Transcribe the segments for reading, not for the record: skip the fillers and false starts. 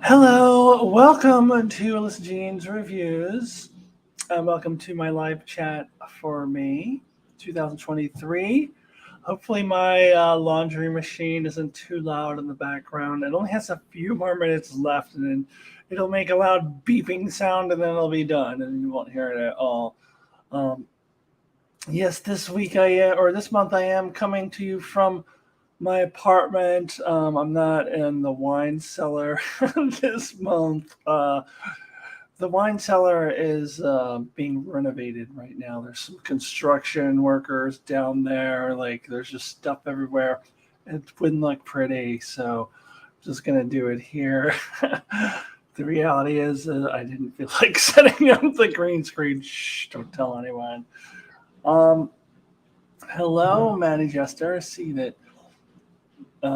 Hello, welcome to Alyssa Jean's Reviews. Welcome to my live chat for May 2023. Hopefully, my laundry machine isn't too loud in the background. It only has a few more minutes left, and then it'll make a loud beeping sound, and then it'll be done, and you won't hear it at all. Um, yes, this week or this month, I am coming to you from my apartment. I'm not in the wine cellar this month. The wine cellar is being renovated right now. There's some construction workers down there. Like, there's just stuff everywhere. It wouldn't look pretty, so I'm just gonna do it here. The reality is, I didn't feel like setting up the green screen. Shh! Don't tell anyone. Um, Hello, Maddie Jester. I see that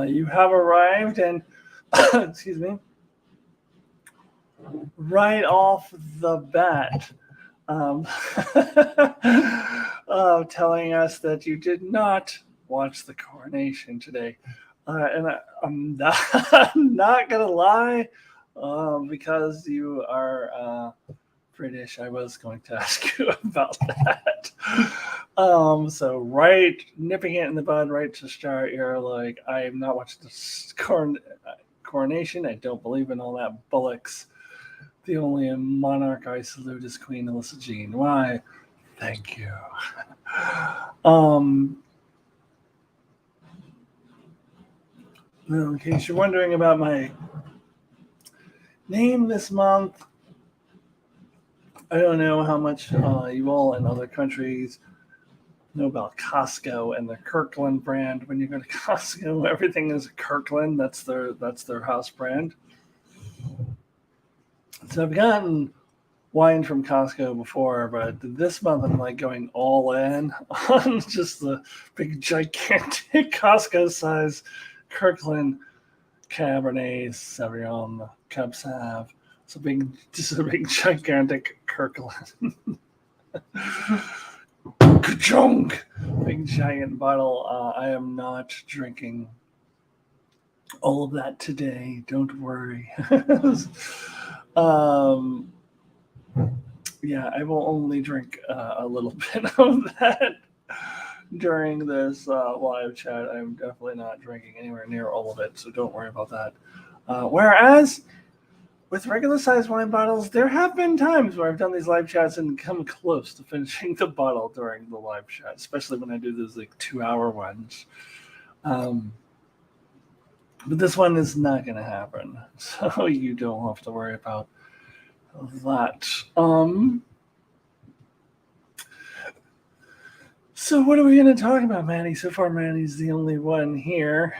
you have arrived, and excuse me, right off the bat, um, telling us that you did not watch the coronation today. I'm not, I'm not gonna lie, because you are British. I was going to ask you about that. So right, nipping it in the bud, right to start. You're like, I am not watching this coronation. I don't believe in all that bullocks. The only monarch I salute is Queen Alyssa Jean. Why? Thank you. Um, in case you're wondering about my name this month, I don't know how much you all in other countries know about Costco and the Kirkland brand. When you go to Costco, everything is Kirkland. That's their house brand. So I've gotten wine from Costco before, but this month I'm like going all in on just the big gigantic Costco size Kirkland Cabernet Sauvignon Cab Sav. Just a big gigantic Kirkland. Ka-chunk! Big giant bottle. I am not drinking all of that today. Don't worry. um, yeah, I will only drink a little bit of that during this live chat. I'm definitely not drinking anywhere near all of it, so don't worry about that. Whereas with regular sized wine bottles, there have been times where I've done these live chats and come close to finishing the bottle during the live chat, especially when I do those like 2 hour ones. Um, but this one is not going to happen, so you don't have to worry about that. So what are we going to talk about, Manny? So far, Manny's the only one here,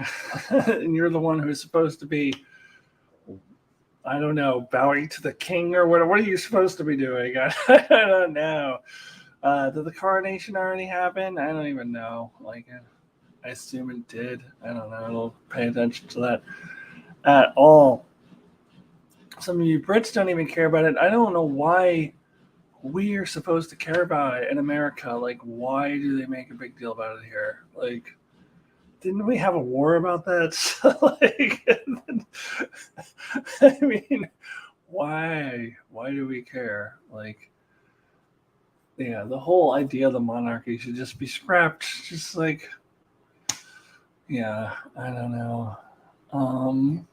and you're the one who's supposed to be, I don't know, bowing to the king or what? What are you supposed to be doing? I don't know. Did the coronation already happen? I don't even know. Like, I assume it did. I don't know. I don't pay attention to that at all. Some of you Brits don't even care about it. I don't know why we are supposed to care about it in America. Like, why do they make a big deal about it here? Like, didn't we have a war about that? So, like, I mean, why? Why do we care? Like, yeah, the whole idea of the monarchy should just be scrapped. Just like, yeah, I don't know. Um,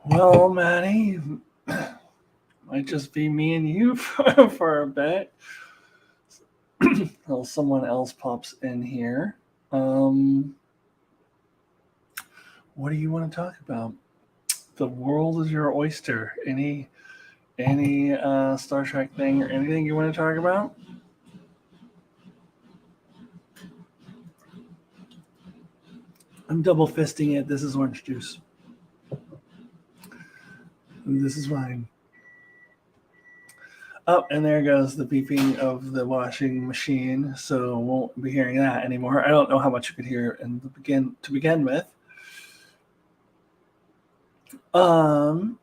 well, Manny, might just be me and you for a bit. Until someone else pops in here. What do you want to talk about? The world is your oyster. Any Star Trek thing or anything you want to talk about? I'm double fisting it. This is orange juice. And this is wine. Oh, and there goes the beeping of the washing machine. So won't be hearing that anymore. I don't know how much you could hear in the begin with. Um,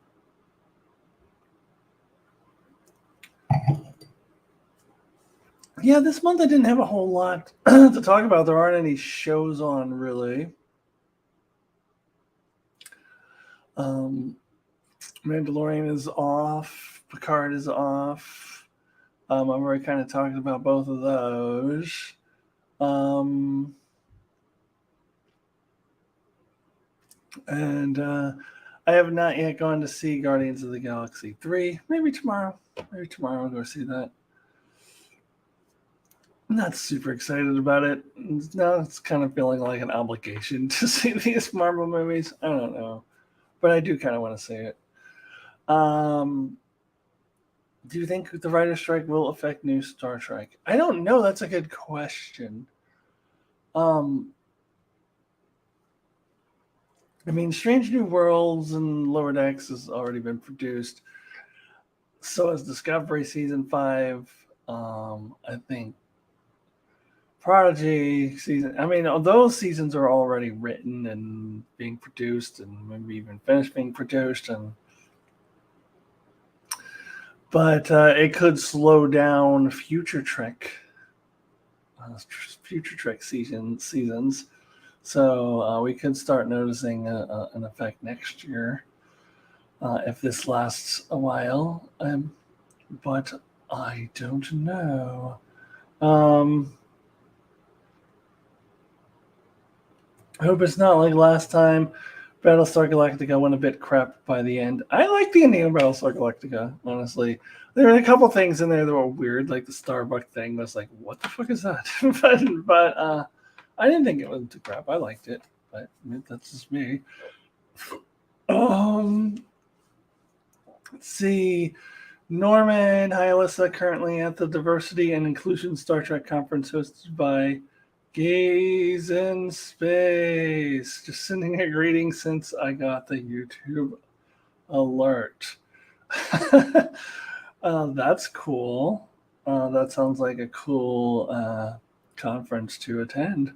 yeah, this month I didn't have a whole lot to talk about. There aren't any shows on really. Mandalorian is off. Picard is off. I've already kind of talked about both of those. And I have not yet gone to see Guardians of the Galaxy 3. Maybe tomorrow. Maybe tomorrow I'll go see that. I'm not super excited about it. Now it's kind of feeling like an obligation to see these Marvel movies. I don't know. But I do kind of want to see it. Do you think the writer's strike will affect new Star Trek? I don't know. That's a good question. I mean, Strange New Worlds and Lower Decks has already been produced. So has Discovery Season 5. I think Prodigy season. I mean, those seasons are already written and being produced, and maybe even finished being produced, but it could slow down future Trek seasons. So we could start noticing an effect next year if this lasts a while. But I don't know. I hope it's not like last time. Battlestar Galactica went a bit crap by the end. I like the ending of Battlestar Galactica, honestly. There were a couple things in there that were weird, like the Starbuck thing was like, what the fuck is that? but I didn't think it was too crap. I liked it, but that's just me. Let's see. Norman, hi Alyssa, currently at the Diversity and Inclusion Star Trek conference hosted by Gaze in Space. Just sending a greeting since I got the YouTube alert. That's cool. That sounds like a cool conference to attend.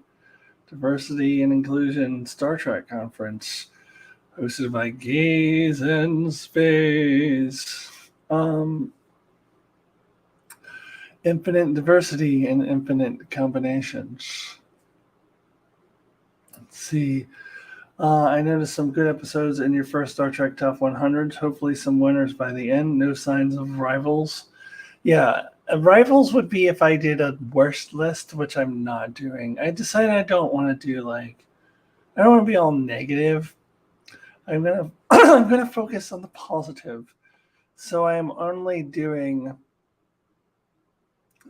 Diversity and Inclusion Star Trek conference hosted by Gaze in Space. Infinite diversity and infinite combinations. Let's see. I noticed some good episodes in your first Star Trek Top 100s. Hopefully some winners by the end. No signs of rivals. Yeah, rivals would be if I did a worst list, which I'm not doing. I decided I don't want to do I don't want to be all negative. I'm gonna focus on the positive. So I am only doing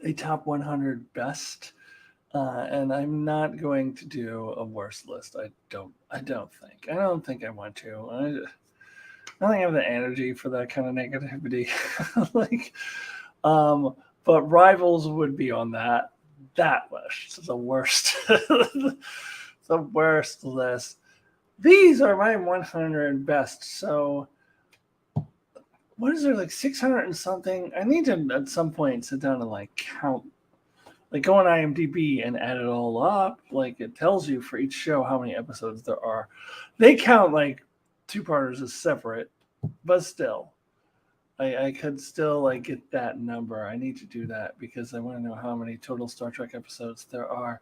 a top 100 best, and I'm not going to do a worst list. I don't think I want to. I don't think I have the energy for that kind of negativity. But rivals would be on that list. It's the worst. The worst list. These are my 100 best. So what is there, 600 and something? I need to at some point sit down and count, go on IMDb and add it all up. It tells you for each show how many episodes there are. They count two-parters as separate, but still, I could still get that number. I need to do that because I want to know how many total Star Trek episodes there are.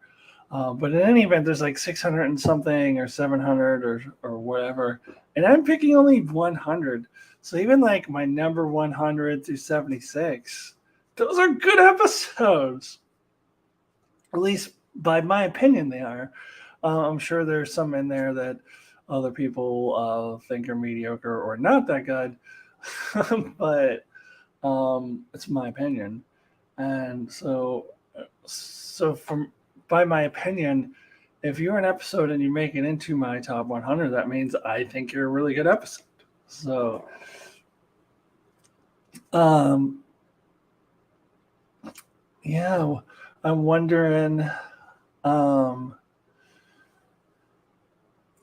But in any event, there's 600 and something or 700 or whatever, and I'm picking only 100. So even my number 100 through 76, those are good episodes. At least by my opinion, they are. I'm sure there's some in there that other people think are mediocre or not that good, but it's my opinion. And so by my opinion, if you're an episode and you make it into my top 100, that means I think you're a really good episode. So, yeah, I'm wondering, well,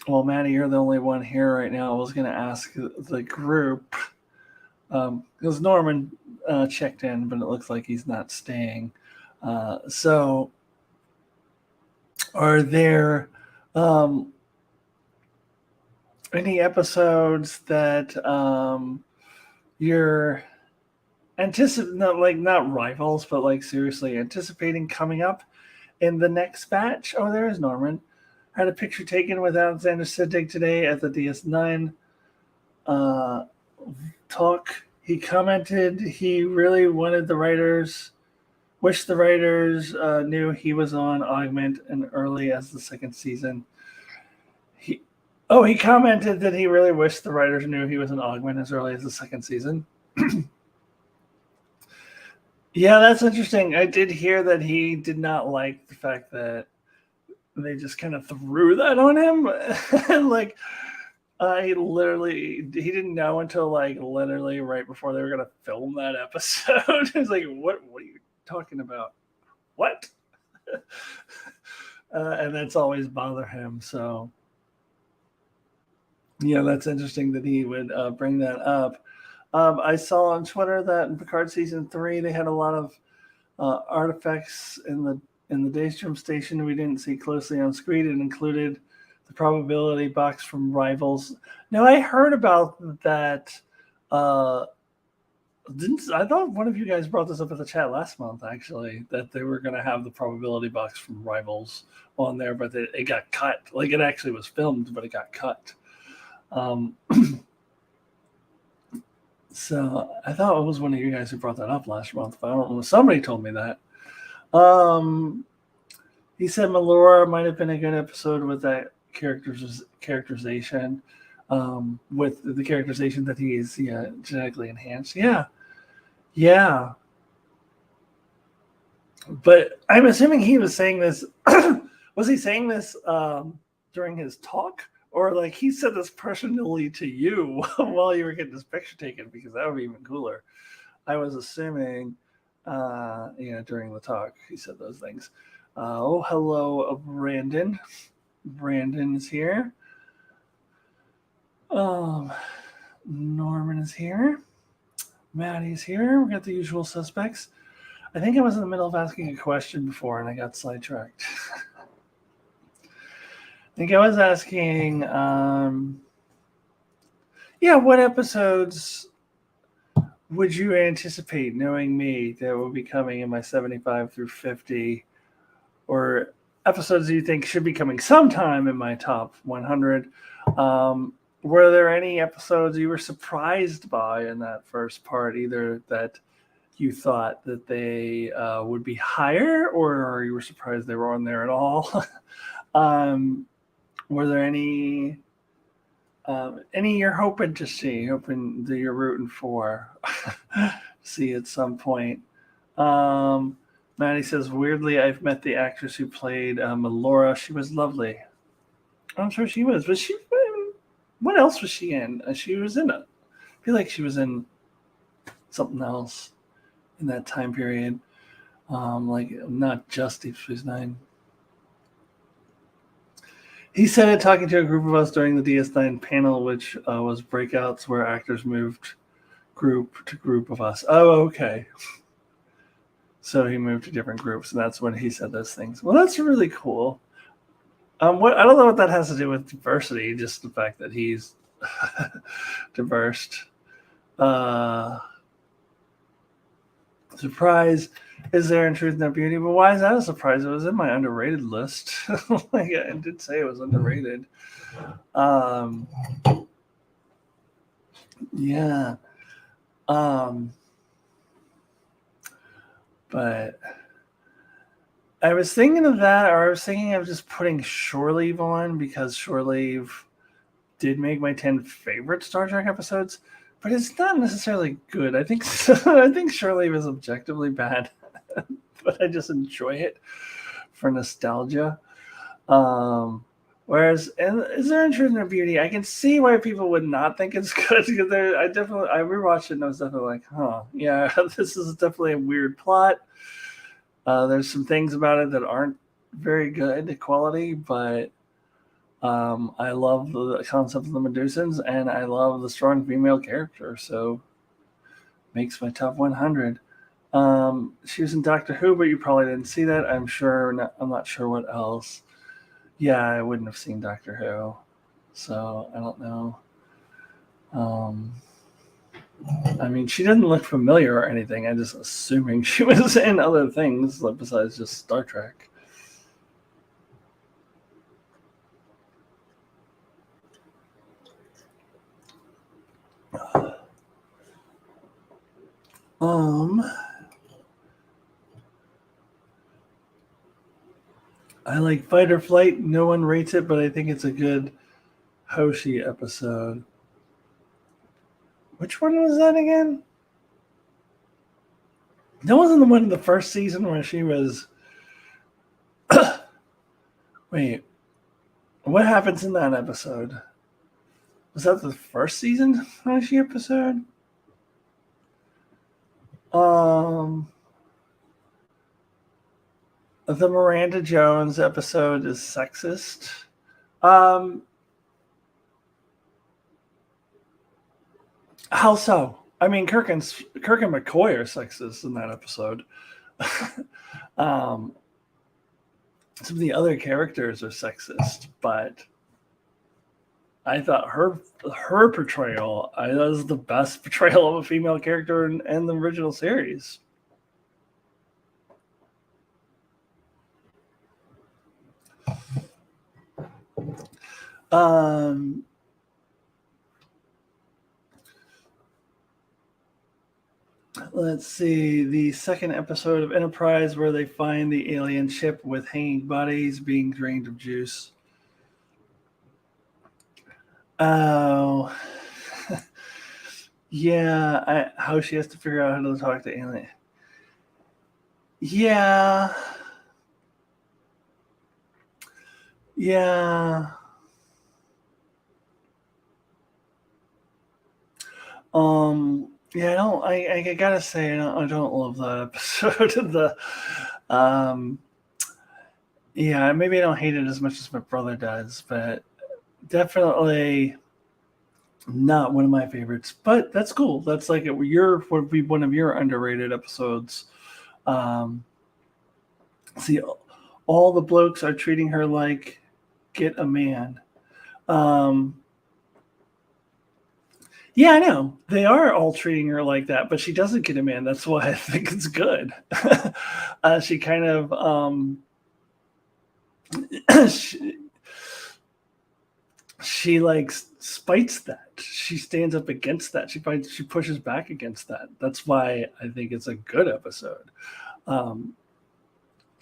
Maddie, you're the only one here right now. I was going to ask the group, because Norman checked in, but it looks like he's not staying. So, are there any episodes that you're not rivals, but seriously anticipating coming up in the next batch? Oh, there's Norman. I had a picture taken with Alexander Siddig today at the DS9 talk. He commented he really wished the writers knew he was on Augment and early as the second season. He commented that he really wished the writers knew he was an Augment as early as the second season. Yeah, that's interesting. I did hear that he did not like the fact that they just kind of threw that on him. Like, he didn't know until like literally right before they were gonna film that episode. He's like, what are you talking about? What? And that's always bother him. So yeah, that's interesting that he would bring that up. I saw on Twitter that in Picard season 3 they had a lot of artifacts in the Daystrom station we didn't see closely on screen. It included the probability box from Rivals. Now I heard about that. I thought one of you guys brought this up in the chat last month, actually, that they were going to have the probability box from Rivals on there, but it got cut. Like, it actually was filmed, but it got cut. So I thought it was one of you guys who brought that up last month, but I don't know. Somebody told me that. He said Melora might have been a good episode with that characterization, with the characterization that he is genetically enhanced. Yeah. But I'm assuming he was saying this. Was he saying this during his talk? Or like he said this personally to you while you were getting this picture taken, because that would be even cooler. I was assuming, during the talk he said those things. Hello, Brandon. Brandon is here. Norman is here. Maddie's here. We got the usual suspects. I think I was in the middle of asking a question before and I got sidetracked. I think I was asking, what episodes would you anticipate, knowing me, that will be coming in my 75 through 50, or episodes you think should be coming sometime in my top 100? Were there any episodes you were surprised by in that first part, either that you thought that they would be higher, or you were surprised they were on there at all? Were there any you're hoping to see, that you're rooting for, see at some point? Maddie says, weirdly, I've met the actress who played Melora. She was lovely. I'm sure she was. But what else was she in? She was in I feel like she was in something else in that time period. Like not just Deep Space Nine. He said it talking to a group of us during the DS9 panel, which was breakouts where actors moved group to group of us. Oh, okay. So he moved to different groups, and that's when he said those things. Well, that's really cool. I don't know what that has to do with diversity, just the fact that he's diverse. Surprise. Is there in Truth No Beauty? But why is that a surprise? It was in my underrated list. Like, I did say it was underrated. Yeah. But I was thinking of that, or I was thinking of just putting Shore Leave on, because Shore Leave did make my 10 favorite Star Trek episodes, but it's not necessarily good. I think Shore Leave is objectively bad, but I just enjoy it for nostalgia. Whereas, and Is There Interest in Beauty? I can see why people would not think it's good, because I rewatched it and I was definitely like, yeah, this is definitely a weird plot. There's some things about it that aren't very good quality, but I love the concept of the Medusans, and I love the strong female character, so makes my top 100. She was in Doctor Who, but you probably didn't see that. I'm not sure what else. Yeah, I wouldn't have seen Doctor Who, so I don't know. I mean, she doesn't look familiar or anything. I'm just assuming she was in other things besides just Star Trek. I like Fight or Flight. No one rates it, but I think it's a good Hoshi episode. Which one was that again? That wasn't the one in the first season where she was. Wait, what happens in that episode? Was that the first season Hoshi episode? The Miranda Jones episode is sexist. How so? I mean, Kirk and McCoy are sexist in that episode. Some of the other characters are sexist, but I thought her portrayal was the best portrayal of a female character in the original series. Let's see, the second episode of Enterprise where they find the alien ship with hanging bodies being drained of juice. Oh. Yeah, how she has to figure out how to talk to alien. Yeah. Yeah. Yeah, I gotta say, I don't love that episode of the. Yeah, maybe I don't hate it as much as my brother does, but definitely not one of my favorites. But that's cool. That's like would be one of your underrated episodes. See, all the blokes are treating her like get a man. Yeah, I know. They are all treating her like that, but she doesn't get a man. That's why I think it's good. She kind of she like spites that. She stands up against that. She pushes back against that. That's why I think it's a good episode.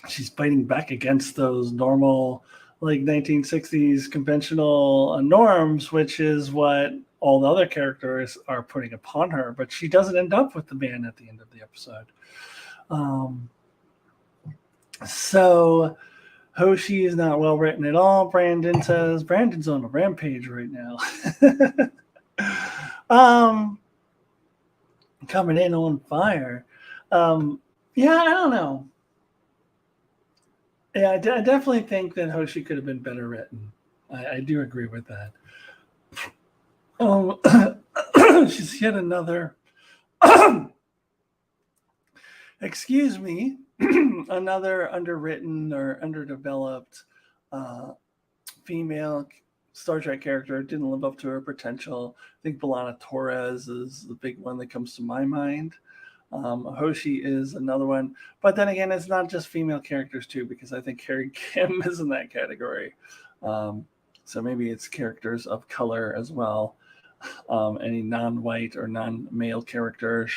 She's fighting back against those normal like 1960s conventional norms, which is what all the other characters are putting upon her, but she doesn't end up with the man at the end of the episode. So Hoshi is not well written at all. Brandon says Brandon's on a rampage right now. Coming in on fire. Yeah, I don't know. Yeah, I definitely think that Hoshi could have been better written. I do agree with that. She's yet another. Excuse me, another underwritten or underdeveloped female Star Trek character didn't live up to her potential. I think B'Elanna Torres is the big one that comes to my mind. Hoshi is another one, but then again, it's not just female characters too, because I think Harry Kim is in that category. So maybe it's characters of color as well. Any non-white or non-male characters.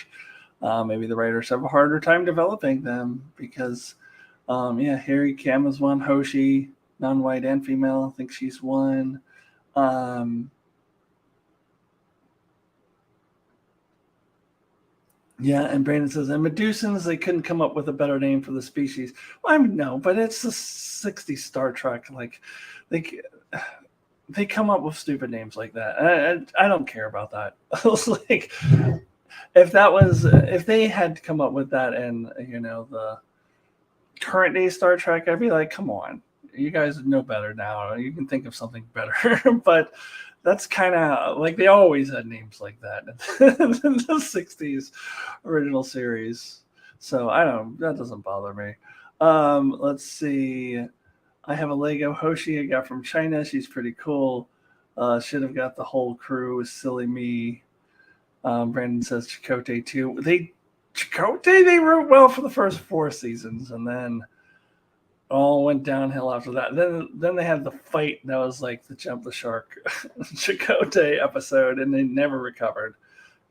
Maybe the writers have a harder time developing them because, Harry Kim is one, Hoshi, non-white and female. I think she's one. Yeah, and Brandon says, and Medusans, they couldn't come up with a better name for the species. Well, I mean, no, but it's the 60s Star Trek. Like, they come up with stupid names like that. I don't care about that. I was like, if they had come up with that in, the current day Star Trek, I'd be like, come on, you guys know better now. You can think of something better. But that's kind of like they always had names like that in the 60s original series. So that doesn't bother me. Let's see. I have a Lego Hoshi I got from China. She's pretty cool. Should have got the whole crew. Silly me. Brandon says Chakotay too. Chakotay, they wrote well for the first 4 seasons, and then all went downhill after that. Then they had the fight that was like the Jump the Shark Chakotay episode, and they never recovered.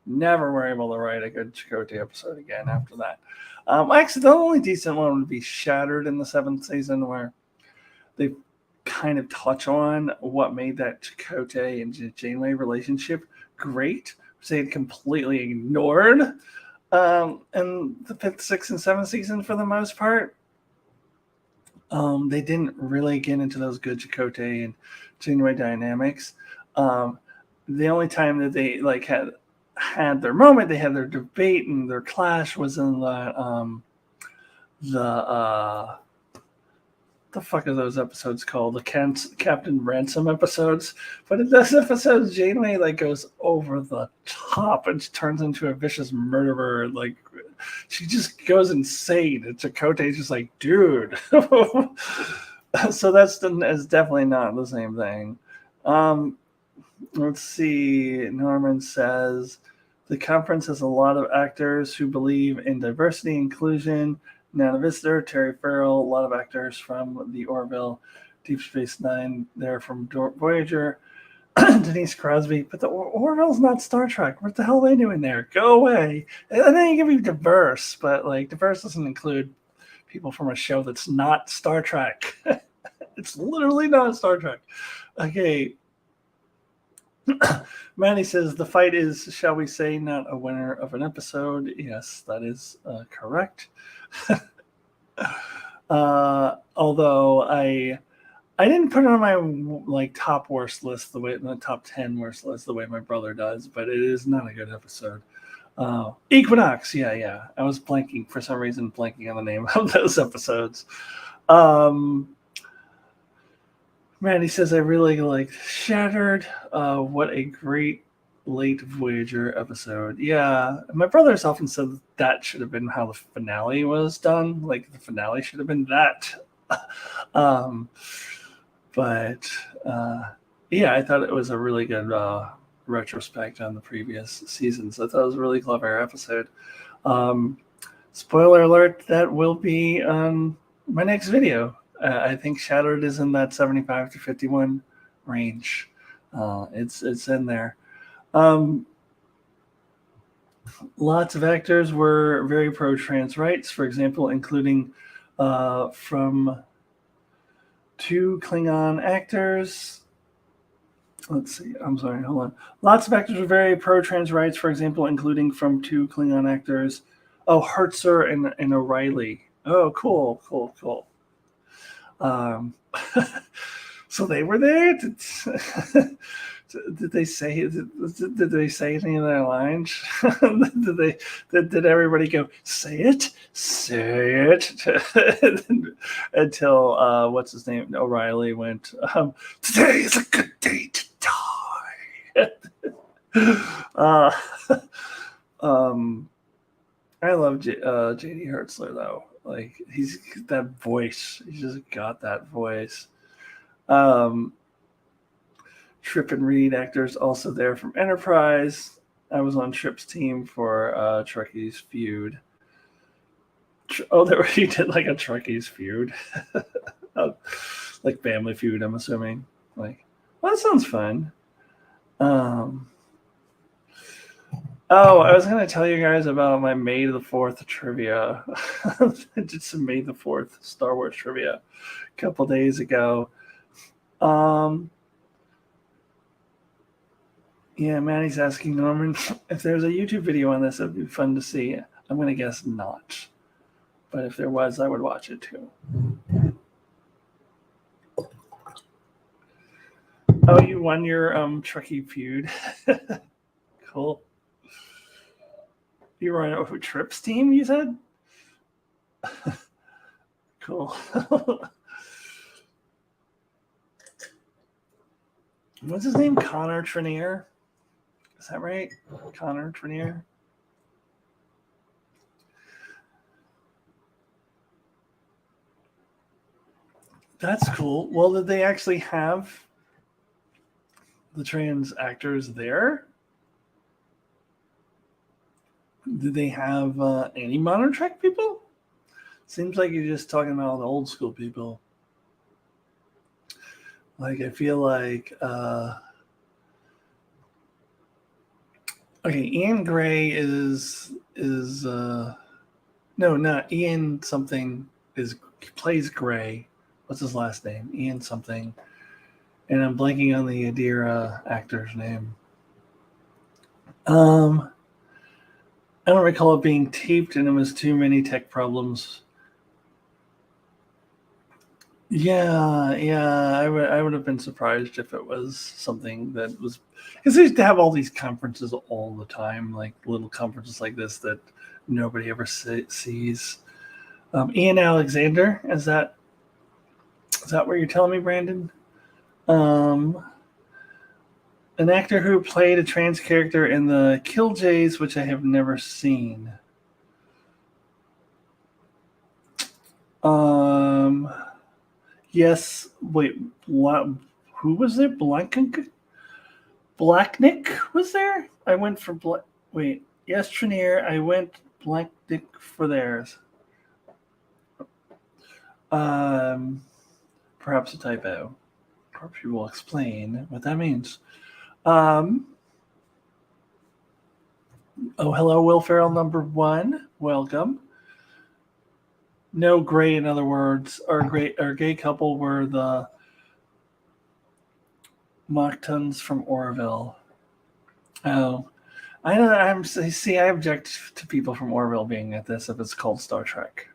never were able to write a good Chakotay episode again after that. Actually, the only decent one would be Shattered in the 7th season, where they kind of touch on what made that Chakotay and Janeway relationship great, which they had completely ignored in the 5th, 6th, and 7th season for the most part. They didn't really get into those good Chakotay and Janeway dynamics. The only time that they had their moment, they had their debate and their clash was in the fuck are those episodes called? The Captain Ransom episodes. But in those episodes, Janeway goes over the top and she turns into a vicious murderer. She just goes insane. And Chakotay's just like, dude. So that's definitely not the same thing. Let's see. Norman says the conference has a lot of actors who believe in diversity, inclusion. Nana Visitor, Terry Farrell, a lot of actors from the Orville, Deep Space Nine. They're from Voyager. Denise Crosby, but the Orville's not Star Trek. What the hell are they doing there? Go away. And then you can be diverse, but diverse doesn't include people from a show that's not Star Trek. It's literally not Star Trek. Okay. Manny says the fight is, shall we say, not a winner of an episode. Yes, that is correct. Although I didn't put it on my top worst list the top 10 worst list the way my brother does, but it is not a good episode. Equinox, yeah. I was blanking for some reason, blanking on the name of those episodes. Mandy says I really liked Shattered. What a great late Voyager episode. Yeah, my brother's often said that should have been how the finale was done. The finale should have been that. But yeah, I thought it was a really good retrospect on the previous seasons. I thought it was a really clever episode. Spoiler alert, that will be on my next video. I think Shattered is in that 75 to 51 range. It's in there. Lots of actors were very pro-trans rights, for example, including from 2 Klingon actors. Let's see. I'm sorry. Hold on. Lots of actors were very pro-trans rights, for example, including from 2 Klingon actors. Oh, Hertzer and O'Reilly. Oh, cool. So they were there. Did they say any of their lines? Did everybody go say it until what's his name, O'Reilly went, today is a good day to die. I love J.D. Hertzler though. He's that voice. He's just got that voice. Trip and Reed, actors also there from Enterprise. I was on Trip's team for Truckie's Feud. He did a Truckie's Feud. Family Feud, I'm assuming. Well, that sounds fun. I was going to tell you guys about my May the 4th trivia. I did some May the 4th Star Wars trivia a couple days ago. Yeah, Maddie's asking Norman if there's a YouTube video on this. It'd be fun to see. I'm going to guess not. But if there was, I would watch it too. Oh, you won your Truckee Feud. Cool. You were on a Trips team, you said? Cool. What's his name? Connor Trenier? Is that right? Connor Trenier? That's cool. Well, did they actually have the trans actors there? Did they have any modern Trek people? Seems like you're just talking about all the old school people. I feel like Okay, Ian Gray is no, not Ian something is plays Gray. What's his last name? Ian something. And I'm blanking on the Adira actor's name. Um, I don't recall it being taped, and it was too many tech problems. Yeah, I would have been surprised if it was something that was because they used to have all these conferences all the time, like little conferences like this that nobody ever sees. Ian Alexander, is that what you're telling me, Brandon? Um, an actor who played a trans character in the Killjays, which I have never seen. Um, yes. Wait, what? Who was there? Blacknick was there? I went for Black. Wait, yes, Trinier. I went Blacknick for theirs. Um, perhaps a typo. Perhaps you will explain what that means. Um, oh, hello, Will Ferrell number one. Welcome. No Gray, in other words, our gay couple were the Mochtons from Orville. Oh, I know. I object to people from Orville being at this if it's called Star Trek.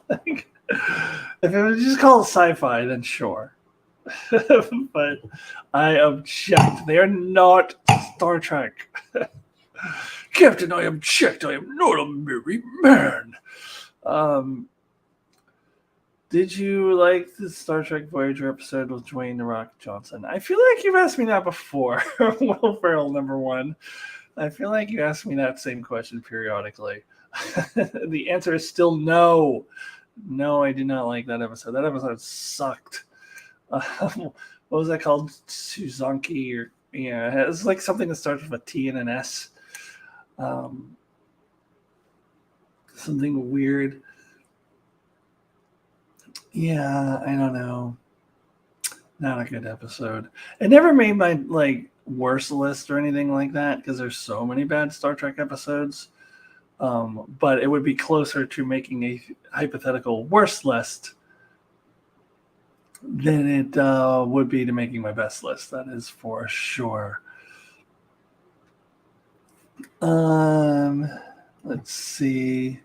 Like, if it was just called sci-fi, then sure. But I object. They are not Star Trek. Captain, I object. I am not a married man. Did you like the Star Trek Voyager episode with Dwayne "The Rock" Johnson? I feel like you've asked me that before. Will Ferrell number one. I feel like you ask me that same question periodically. The answer is still no. No, I did not like that episode. That episode sucked. What was that called? Suzanki or yeah, it's like something that starts with a T and an S. Something weird. Yeah, I don't know. Not a good episode. It never made my worst list or anything like that because there's so many bad Star Trek episodes. But it would be closer to making a hypothetical worst list than it would be to making my best list. That is for sure. Let's see.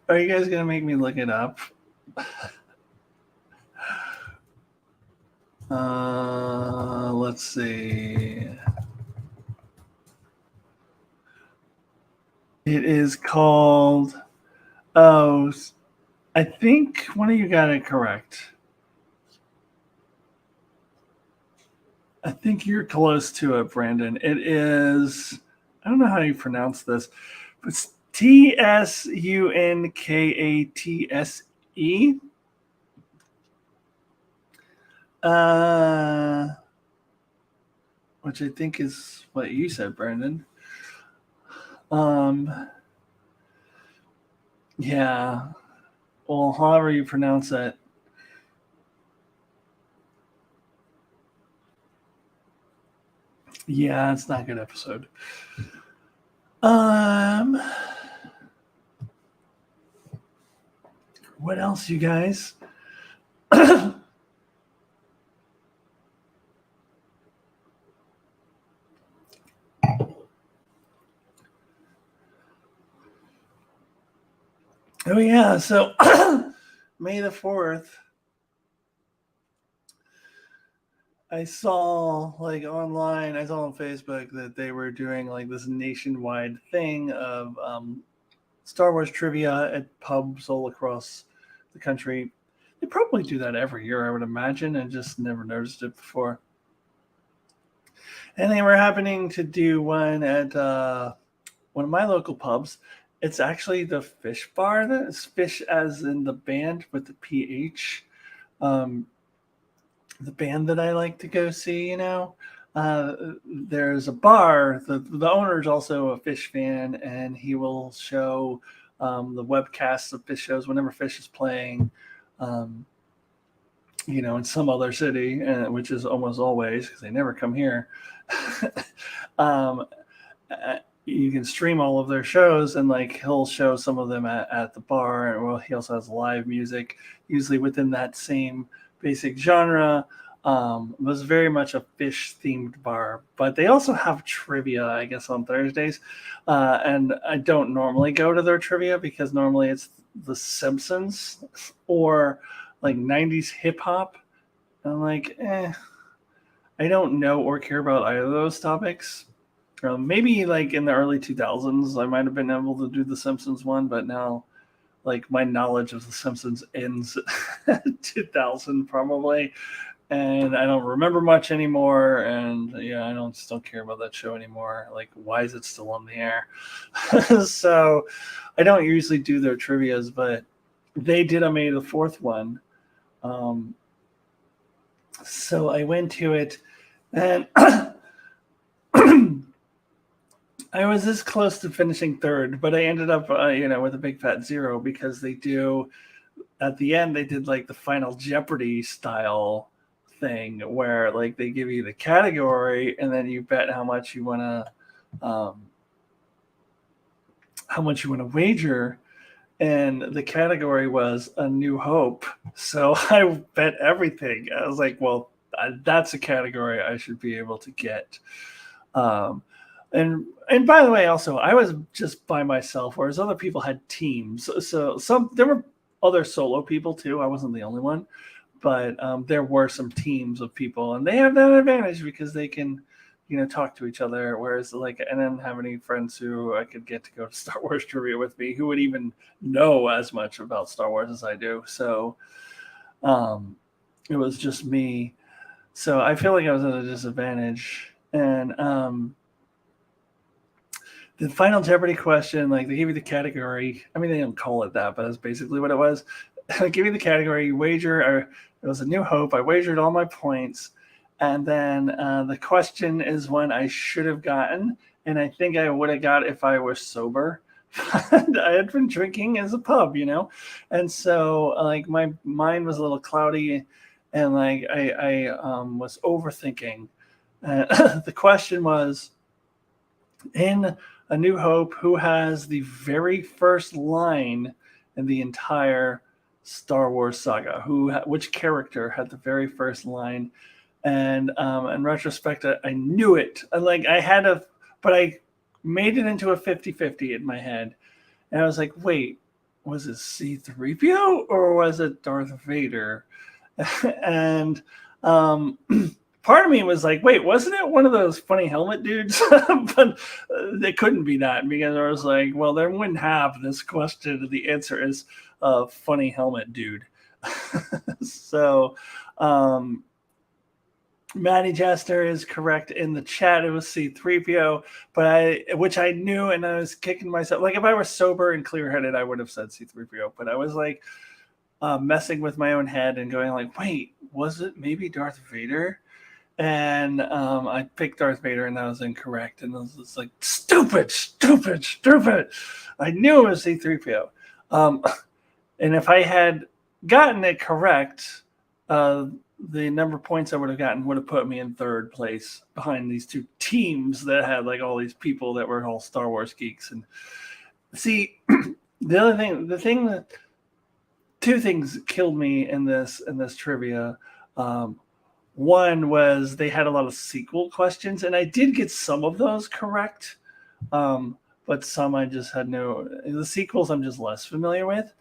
Are you guys gonna make me look it up? Let's see. It is called. Oh, I think one of you got it correct. I think you're close to it, Brandon. It is. I don't know how you pronounce this, but it's Tsunkatse. Which I think is what you said, Brandon. Yeah. Well, however you pronounce it. Yeah, it's not a good episode. What else, you guys? Oh yeah, so May the 4th, I saw online, I saw on Facebook that they were doing this nationwide thing of Star Wars trivia at pubs all across the country. They probably do that every year, I would imagine, and just never noticed it before. And they were happening to do one at one of my local pubs. It's actually the Fish Bar. That's fish as in the band with the PH. The band that I like to go see, there's a bar. The owner is also a Fish fan, and he will show the webcasts of Fish shows whenever Fish is playing, in some other city, which is almost always because they never come here. um, you can stream all of their shows, and like he'll show some of them at the bar, and well, he also has live music, usually within that same basic genre. It was very much a Fish themed bar, but they also have trivia, I guess, on Thursdays. And I don't normally go to their trivia because normally it's The Simpsons or like 90s hip hop. I'm like, I don't know or care about either of those topics. Maybe like in the early 2000s, I might have been able to do the Simpsons one, but now, like, my knowledge of the Simpsons ends at 2000 probably, and I don't remember much anymore. And yeah, I don't still care about that show anymore. Like, why is it still on the air? So I don't usually do their trivias, but they did a May the 4th one. So I went to it, and I was this close to finishing third, but I ended up, with a big fat 0 because they do, at the end, they did like the Final Jeopardy style thing where like they give you the category and then you bet how much you want to wager. And the category was A New Hope. So I bet everything. I was like, well, that's a category I should be able to get. And by the way, also, I was just by myself, whereas other people had teams. So there were other solo people too. I wasn't the only one, but there were some teams of people, and they have that advantage because they can, talk to each other. Whereas I didn't have any friends who I could get to go to Star Wars trivia with me who would even know as much about Star Wars as I do. So it was just me. So I feel like I was at a disadvantage. And the Final Jeopardy question, like they give you the category. I mean, they don't call it that, but that's basically what it was. They give you the category, you wager, or it was A New Hope. I wagered all my points. And then the question is one I should have gotten, and I think I would have got if I was sober. I had been drinking as a pub, and so like my mind was a little cloudy, and like I was overthinking. The question was, in A New Hope, who has the very first line in the entire Star Wars saga? Which character had the very first line? And in retrospect, I knew it. But I made it into a 50-50 in my head. And I was like, wait, was it C-3PO or was it Darth Vader? And part of me was like, wait, wasn't it one of those funny helmet dudes? But it couldn't be that, because I was like, well, they wouldn't have this question. The answer is funny helmet dude. So Maddie Jester is correct in the chat. It was C-3PO, which I knew, and I was kicking myself. Like if I were sober and clear-headed, I would have said C-3PO. But I was like messing with my own head and going like, wait, was it maybe Darth Vader? And I picked Darth Vader, and that was incorrect. And I was just like, stupid. I knew it was C-3PO. And if I had gotten it correct, the number of points I would have gotten would have put me in third place behind these two teams that had like all these people that were all Star Wars geeks. And see, two things killed me in this trivia. One was they had a lot of sequel questions, and I did get some of those correct, but some I just had the sequels I'm just less familiar with.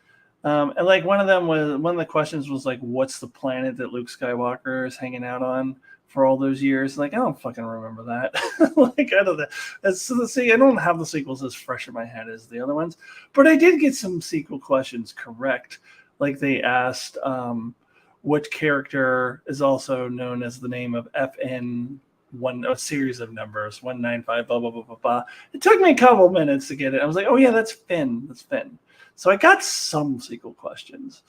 And like one of the questions was like, what's the planet that Luke Skywalker is hanging out on for all those years? Like, I don't fucking remember that. Like, I don't know. See, I don't have the sequels as fresh in my head as the other ones, but I did get some sequel questions correct. Like they asked, which character is also known as the name of FN a series of numbers, 195, blah, blah, blah, blah, blah. It took me a couple minutes to get it. I was like, oh yeah, that's Finn. So I got some sequel questions,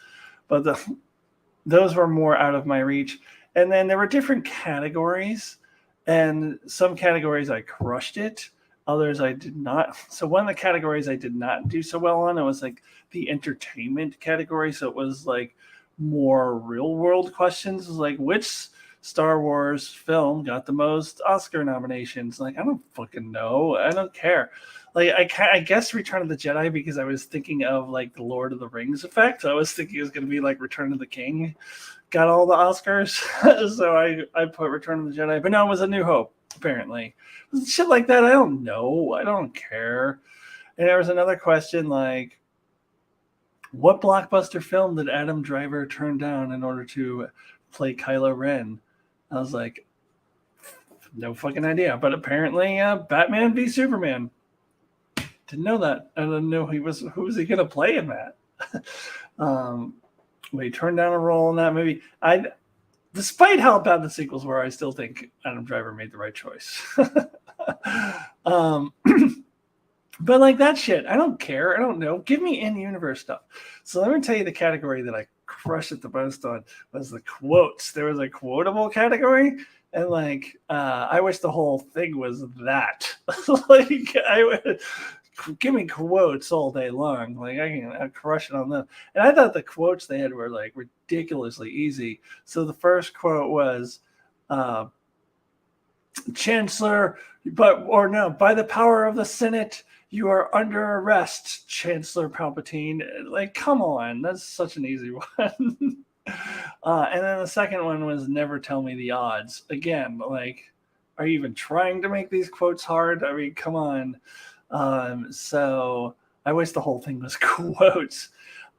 but those were more out of my reach. And then there were different categories, and some categories I crushed it, Others I did not. So one of the categories I did not do so well on, it was like the entertainment category. So it was like more real world questions. It was like, which Star Wars film got the most Oscar nominations? Like, I don't fucking know. I don't care. Like, I guess Return of the Jedi, because I was thinking of like the Lord of the Rings effect. I was thinking it was going to be like Return of the King got all the Oscars. So I put Return of the Jedi. But no, it was A New Hope, apparently. Shit like that, I don't know. I don't care. And there was another question like, what blockbuster film did Adam Driver turn down in order to play Kylo Ren? I was like, no fucking idea. But apparently, Batman v Superman. Didn't know that. I didn't know who was he gonna play in that. He turned down a role in that movie. Despite how bad the sequels were, I still think Adam Driver made the right choice. But like that shit, I don't care. I don't know. Give me in-universe stuff. So let me tell you the category that I crushed it the most on was the quotes. There was a quotable category, and like I wish the whole thing was that. Like I would give me quotes all day long. Like I'd crush it on them. And I thought the quotes they had were like ridiculously easy. So the first quote was Chancellor, by the power of the Senate, you are under arrest, Chancellor Palpatine. Like, come on, that's such an easy one. And then the second one was never tell me the odds. Again, like, are you even trying to make these quotes hard? I mean, come on. So I wish the whole thing was quotes.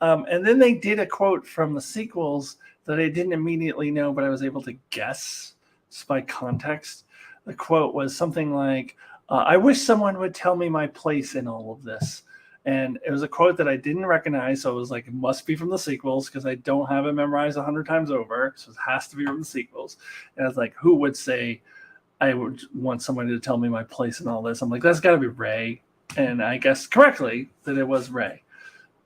And then they did a quote from the sequels that I didn't immediately know, but I was able to guess just by context. The quote was something like, I wish someone would tell me my place in all of this. And it was a quote that I didn't recognize. So it was like, it must be from the sequels because I don't have it memorized 100 times over. So it has to be from the sequels. And I was like, who would say I would want somebody to tell me my place in all this? I'm like, that's got to be Rey. And I guessed correctly that it was Rey.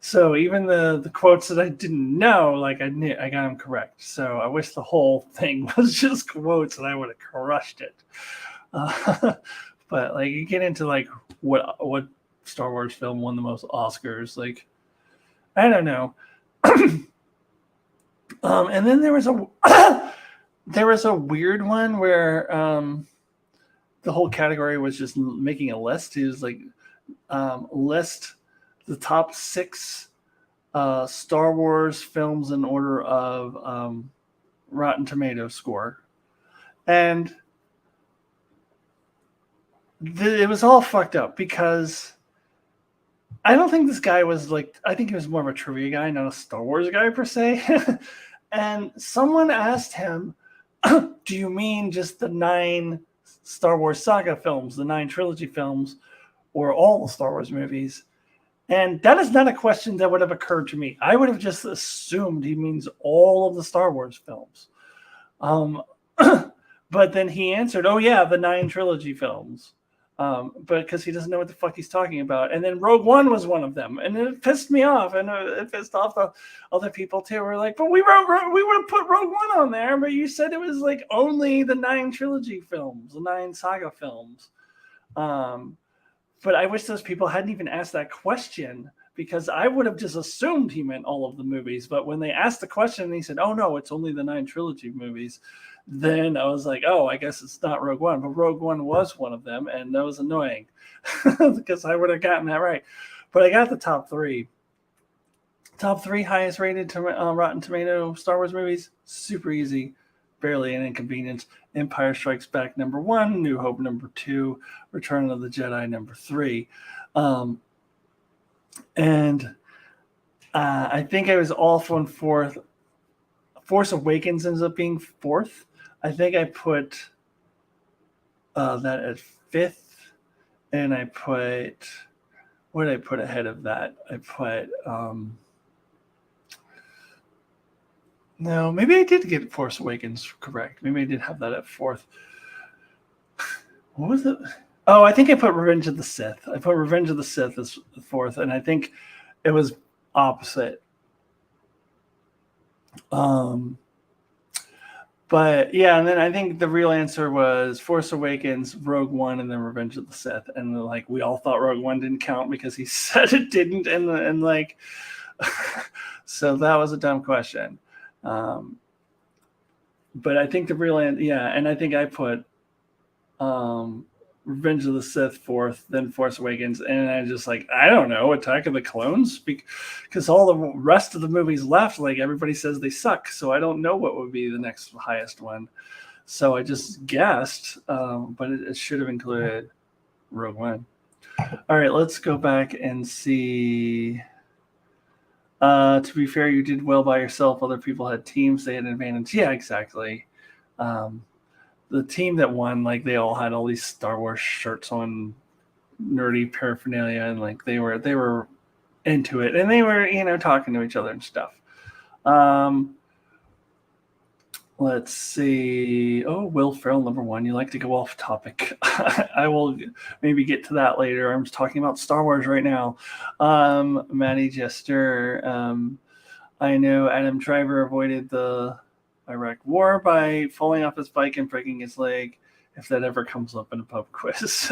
So even the quotes that I didn't know, like I got them correct. So I wish the whole thing was just quotes and I would have crushed it. But like you get into like what Star Wars film won the most Oscars, like I don't know. And then there was a weird one where the whole category was just making a list. It was like list the top 6 Star Wars films in order of Rotten Tomatoes score, and it was all fucked up because I don't think this guy was like, I think he was more of a trivia guy, not a Star Wars guy per se. And someone asked him, do you mean just the 9 Star Wars saga films, the 9 trilogy films, or all the Star Wars movies? And that is not a question that would have occurred to me. I would have just assumed he means all of the Star Wars films. But then he answered, oh yeah, the 9 trilogy films. But because he doesn't know what the fuck he's talking about. And then Rogue One was one of them. And it pissed me off. And it pissed off the other people too. We're like, but we would have put Rogue One on there, but you said it was like only the 9 trilogy films, the 9 saga films. But I wish those people hadn't even asked that question because I would have just assumed he meant all of the movies. But when they asked the question and he said, oh no, it's only the 9 trilogy movies, then I was like, oh, I guess it's not Rogue One. But Rogue One was one of them, and that was annoying because I would have gotten that right. But I got the top 3. Top 3 highest rated Rotten Tomato Star Wars movies, super easy, barely an inconvenience. Empire Strikes Back number 1, New Hope number 2, Return of the Jedi number 3. And I think I was off on 4th. Force Awakens ends up being 4th. I think I put that at 5th, and I put, what did I put ahead of that? I put no, maybe I did get Force Awakens correct. Maybe I did have that at 4th. What was it? Oh, I think I put Revenge of the Sith. I put Revenge of the Sith as 4th, and I think it was opposite. But yeah, and then I think the real answer was Force Awakens, Rogue One, and then Revenge of the Sith. And like we all thought Rogue One didn't count because he said it didn't, and like, so that was a dumb question. But I think the real answer, yeah, and I think I put Revenge of the Sith fourth, then Force Awakens, and I just like I don't know, Attack of the Clones, because all the rest of the movies left, like everybody says they suck, so I don't know what would be the next highest one. So I just guessed, but it should have included Rogue One. All right, let's go back and see. To be fair, you did well by yourself. Other people had teams; they had an advantage. Yeah, exactly. The team that won, like they all had all these Star Wars shirts on, nerdy paraphernalia, and like they were into it, and they were talking to each other and stuff. Let's see. Oh, Will Ferrell, number one. You like to go off topic. I will maybe get to that later. I'm just talking about Star Wars right now. Maddie Jester. I know Adam Driver avoided the Iraq War by falling off his bike and breaking his leg. If that ever comes up in a pub quiz.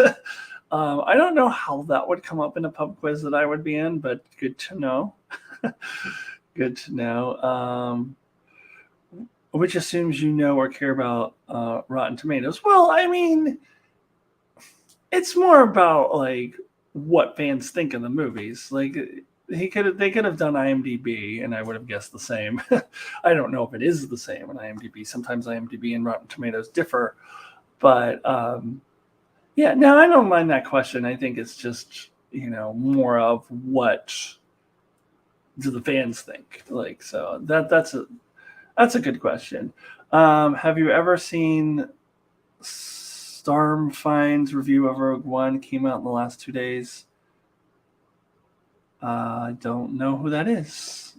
I don't know how that would come up in a pub quiz that I would be in, but good to know. Good to know. Which assumes you know or care about Rotten Tomatoes. Well, I mean, it's more about like what fans think of the movies. Like they could have done IMDb, and I would have guessed the same. I don't know if it is the same in IMDb. Sometimes IMDb and Rotten Tomatoes differ, but yeah, no, I don't mind that question. I think it's just more of what do the fans think. Like so that's a good question. Have you ever seen Stormfine's review of Rogue One? Came out in the last 2 days. I don't know who that is.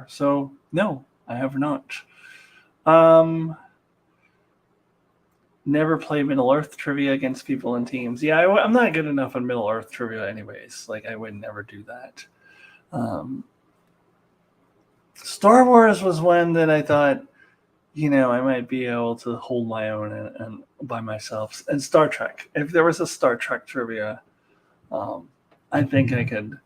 So no, I have not. Never play Middle Earth trivia against people in teams. Yeah, I'm not good enough on Middle Earth trivia, anyways. Like I would never do that. Star Wars was one that I thought, I might be able to hold my own and by myself. And Star Trek. If there was a Star Trek trivia, I think I could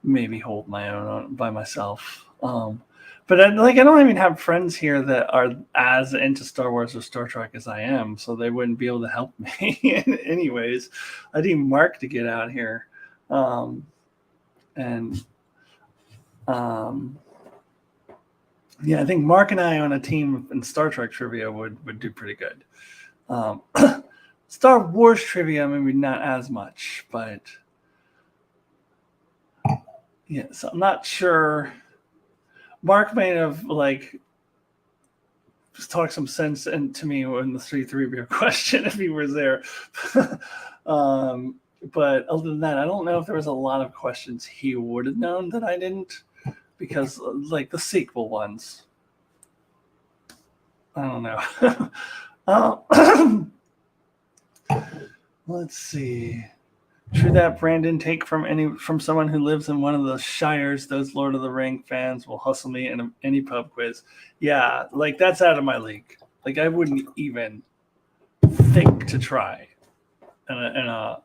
maybe hold my own by myself. But I don't even have friends here that are as into Star Wars or Star Trek as I am, so they wouldn't be able to help me. Anyways, I need Mark to get out here, yeah, I think Mark and I on a team in Star Trek trivia would do pretty good. Star Wars trivia, maybe not as much, but yeah, so I'm not sure. Mark may have just talked some sense into me in the 3 beer question if he was there. But other than that, I don't know if there was a lot of questions he would have known that I didn't, because like the sequel ones, I don't know. Let's see. True that, Brandon. Take from someone who lives in one of the shires. Those Lord of the Ring fans will hustle me in any pub quiz. Yeah, like that's out of my league. Like I wouldn't even think to try in a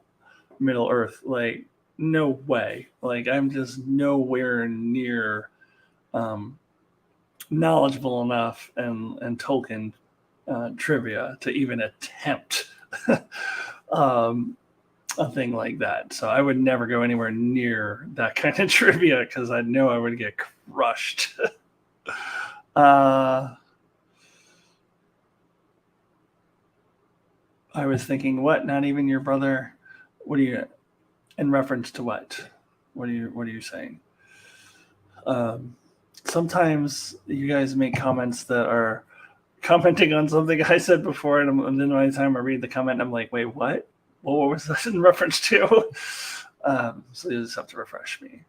Middle Earth. Like no way. Like I'm just nowhere near knowledgeable enough and Tolkien trivia to even attempt. A thing like that. So I would never go anywhere near that kind of trivia because I know I would get crushed. I was thinking, what? Not even your brother? What are you in reference to what? What are you saying? Sometimes you guys make comments that are commenting on something I said before, and then by the time I read the comment, I'm like, wait, what? Well, what was that in reference to? So you just have to refresh me.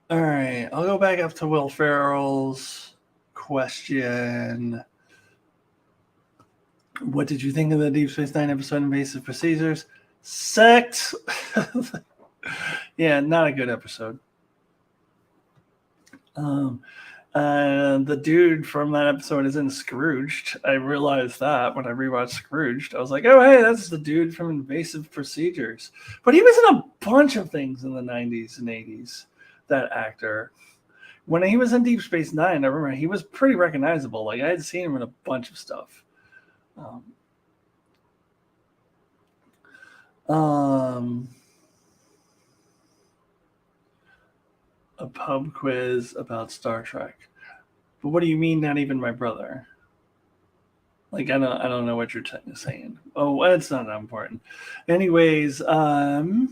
All right, I'll go back up to Will Ferrell's question. What did you think of the Deep Space Nine episode Invasive Procedures? Sex. Yeah, not a good episode. The dude from that episode is in Scrooged. I realized that when I rewatched Scrooged. I was like, oh, hey, that's the dude from Invasive Procedures. But he was in a bunch of things in the 90s and 80s, that actor. When he was in Deep Space Nine, I remember he was pretty recognizable. Like, I had seen him in a bunch of stuff. A pub quiz about Star Trek. But what do you mean, not even my brother? Like, I don't know what you're saying. Oh, well, it's not that important. Anyways, oh,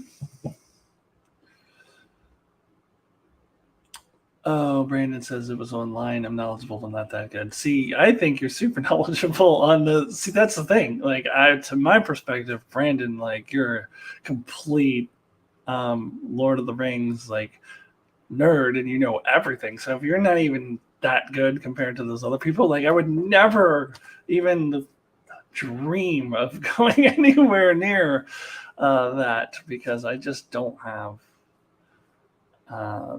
Brandon says it was online. I'm knowledgeable, but not that good. See, I think you're super knowledgeable on the. See, that's the thing. Like, to my perspective, Brandon, like, you're a complete Lord of the Rings like nerd, and you know everything. So if you're not even that good compared to those other people, like, I would never even dream of going anywhere near that, because I just don't have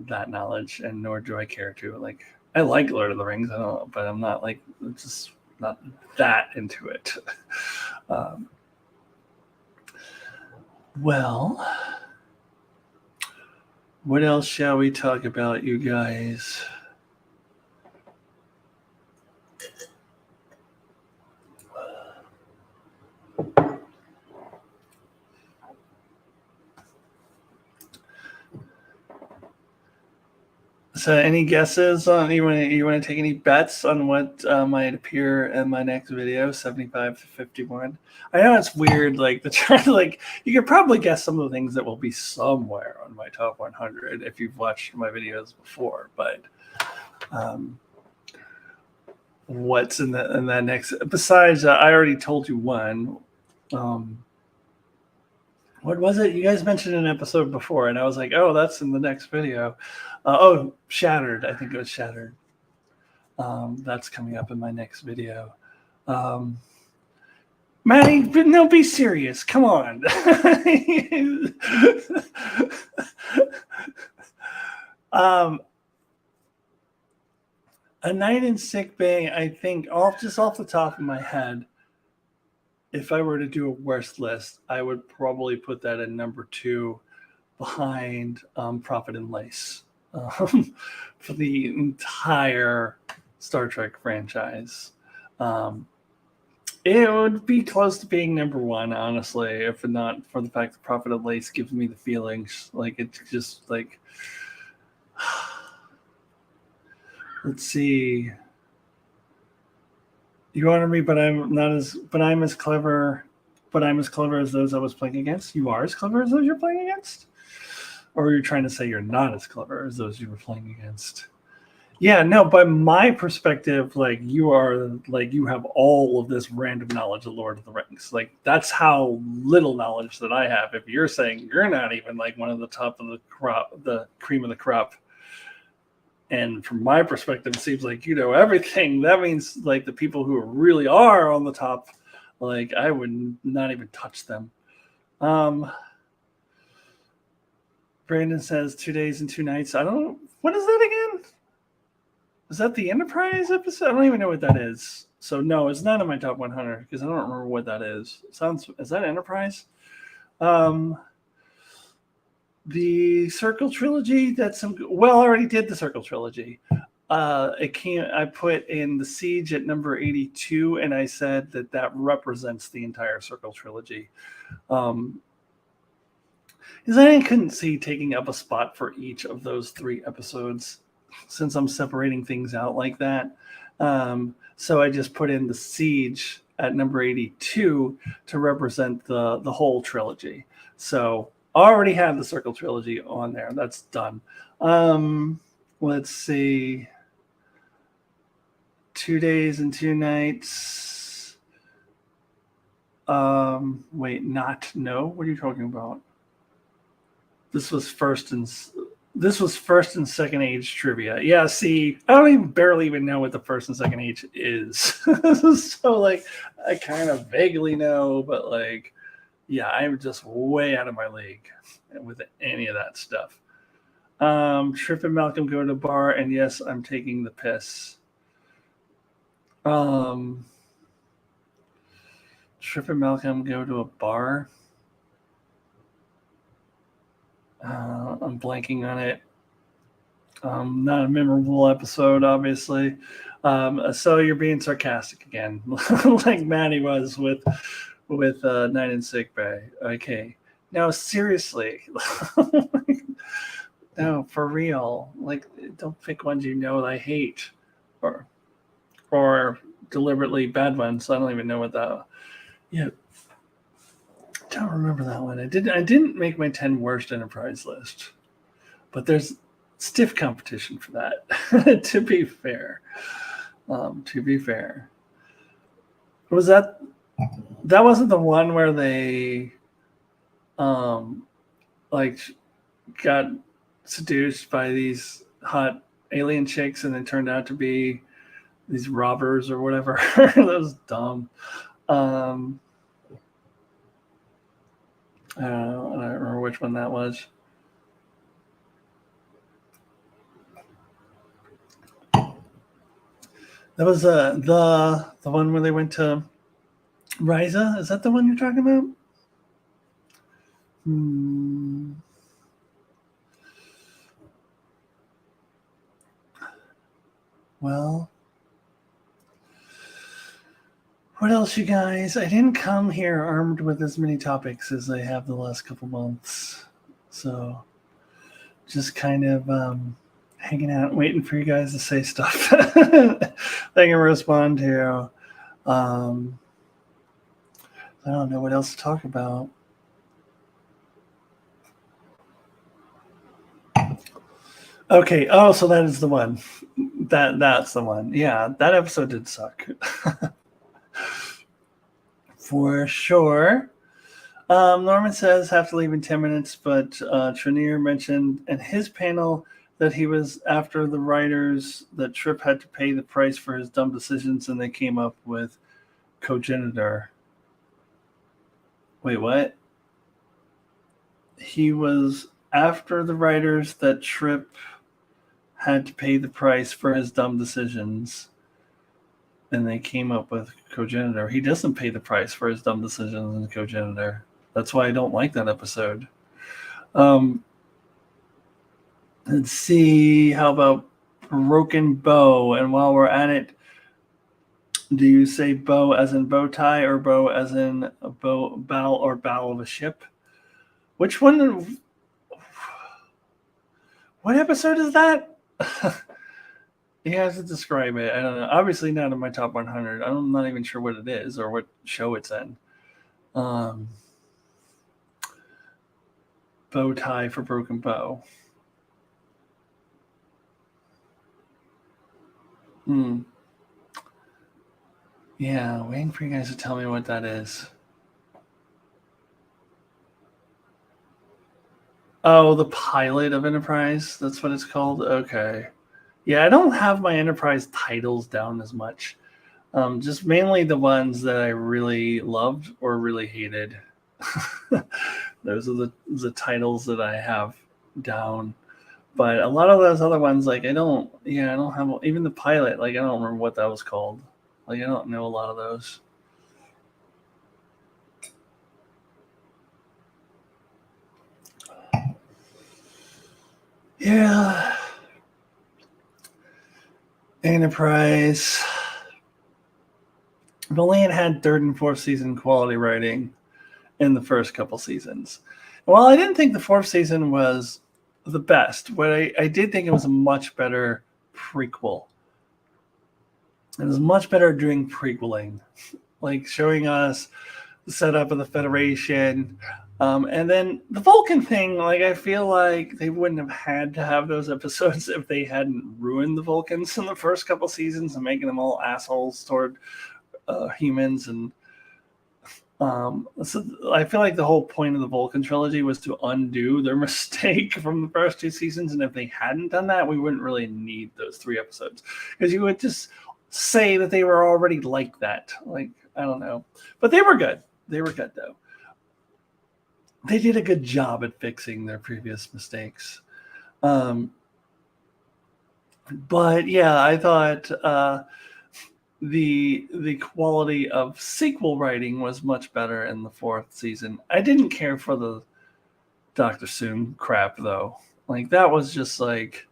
that knowledge, and nor do I care to. Like, I like Lord of the Rings, I don't know, but I'm not like just not that into it. Um, well, what else shall we talk about, you guys? So, any guesses on you want to take any bets on what might appear in my next video, 75 to 51? I know it's weird, like the try like you could probably guess some of the things that will be somewhere on my top 100 if you've watched my videos before, but what's in that next? Besides, I already told you one. What was it? You guys mentioned an episode before, and I was like, "Oh, that's in the next video." Shattered. I think it was Shattered. That's coming up in my next video. Maddie, no, be serious. Come on. A Night in Sick Bay, I think, off the top of my head, if I were to do a worst list, I would probably put that at number 2 behind Prophet and Lace for the entire Star Trek franchise. It would be close to being number 1, honestly, if not for the fact that Prophet and Lace gives me the feelings. Like, it's just like, let's see. You honor me, but I'm as clever as those I was playing against. You are as clever as those you're playing against? Or are you trying to say you're not as clever as those you were playing against? Yeah, no, by my perspective, like, you have all of this random knowledge of Lord of the Rings. Like, that's how little knowledge that I have. If you're saying you're not even like one of the top of the crop, the cream of the crop, and from my perspective, it seems like you know everything. That means like the people who really are on the top, like, I would not even touch them. Brandon says 2 days and 2 nights. I don't know. What is that again? Is that the Enterprise episode? I don't even know what that is. So no, it's not in my top 100 because I don't remember what that is. Is that Enterprise? The Circle trilogy. I already did the Circle trilogy. I put in the Siege at number 82, and I said that represents the entire Circle trilogy. Because I couldn't see taking up a spot for each of those 3 episodes, since I'm separating things out like that. So I just put in the Siege at number 82 to represent the whole trilogy. So I already have the Circle trilogy on there. That's done. Let's see. 2 days and 2 nights. Wait, not no. What are you talking about? This was first and This was first and second age trivia. Yeah, see, I don't even barely even know what the first and second age is. So like I kind of vaguely know, but like yeah, I'm just way out of my league with any of that stuff. Trip and Malcolm go to a bar, and yes, I'm taking the piss. Um, Trip and Malcolm go to a bar. I'm blanking on it. Not a memorable episode, obviously. So you're being sarcastic again, like Maddie was with Night in Sick Bay. Okay, now seriously, no, for real. Like, don't pick ones you know that I hate, or or deliberately bad ones. I don't even know what that. Yeah, don't remember that one. I didn't make my 10 worst enterprise list, but there's stiff competition for that. To be fair, to be fair, was that wasn't the one where they um like got seduced by these hot alien chicks and they turned out to be these robbers or whatever. That was dumb. Um, I don't remember which one that was. That was the one where they went to Riza. Is that the one you're talking about? Hmm. Well, what else, you guys? I didn't come here armed with as many topics as I have the last couple months, so just kind of hanging out, waiting for you guys to say stuff that I can respond to. Um, I don't know what else to talk about. Okay. Oh, so that is the one. That's the one. Yeah, that episode did suck. For sure. Norman says have to leave in 10 minutes, but Trenier mentioned in his panel that he was after the writers that Trip had to pay the price for his dumb decisions, and they came up with cogenitor. Wait, what? He was after the writers that Trip had to pay the price for his dumb decisions, and they came up with cogenitor. He doesn't pay the price for his dumb decisions in cogenitor. That's why I don't like that episode. Let's see. How about broken bow? And while we're at it, do you say bow as in bow tie or bow as in a bow or bow of a ship? Which one? What episode is that? He has to describe it. I don't know. Obviously not in my top 100. I'm not even sure what it is or what show it's in. Bow tie for broken bow. Yeah, waiting for you guys to tell me what that is. Oh, the pilot of Enterprise. That's what it's called. Okay. Yeah, I don't have my Enterprise titles down as much. Just mainly the ones that I really loved or really hated. Those are the titles that I have down. But a lot of those other ones, like I don't have even the pilot. Like I don't remember what that was called. Like I don't know a lot of those. Yeah. Enterprise. Valiant had third and fourth season quality writing in the first couple seasons. While I didn't think the fourth season was the best, but I did think it was a much better prequel. It was much better doing prequeling, like showing us the setup of the Federation. And then the Vulcan thing, like I feel like they wouldn't have had to have those episodes if they hadn't ruined the Vulcans in the first couple seasons and making them all assholes toward humans. And So I feel like the whole point of the Vulcan trilogy was to undo their mistake from the first two seasons, and if they hadn't done that, we wouldn't really need those 3 episodes, because you would just say that they were already like that. Like, I don't know, but they were good. They were good though. They did a good job at fixing their previous mistakes. But yeah, I thought the quality of sequel writing was much better in the 4th season. I didn't care for the Dr. Soong crap though. Like, that was just like,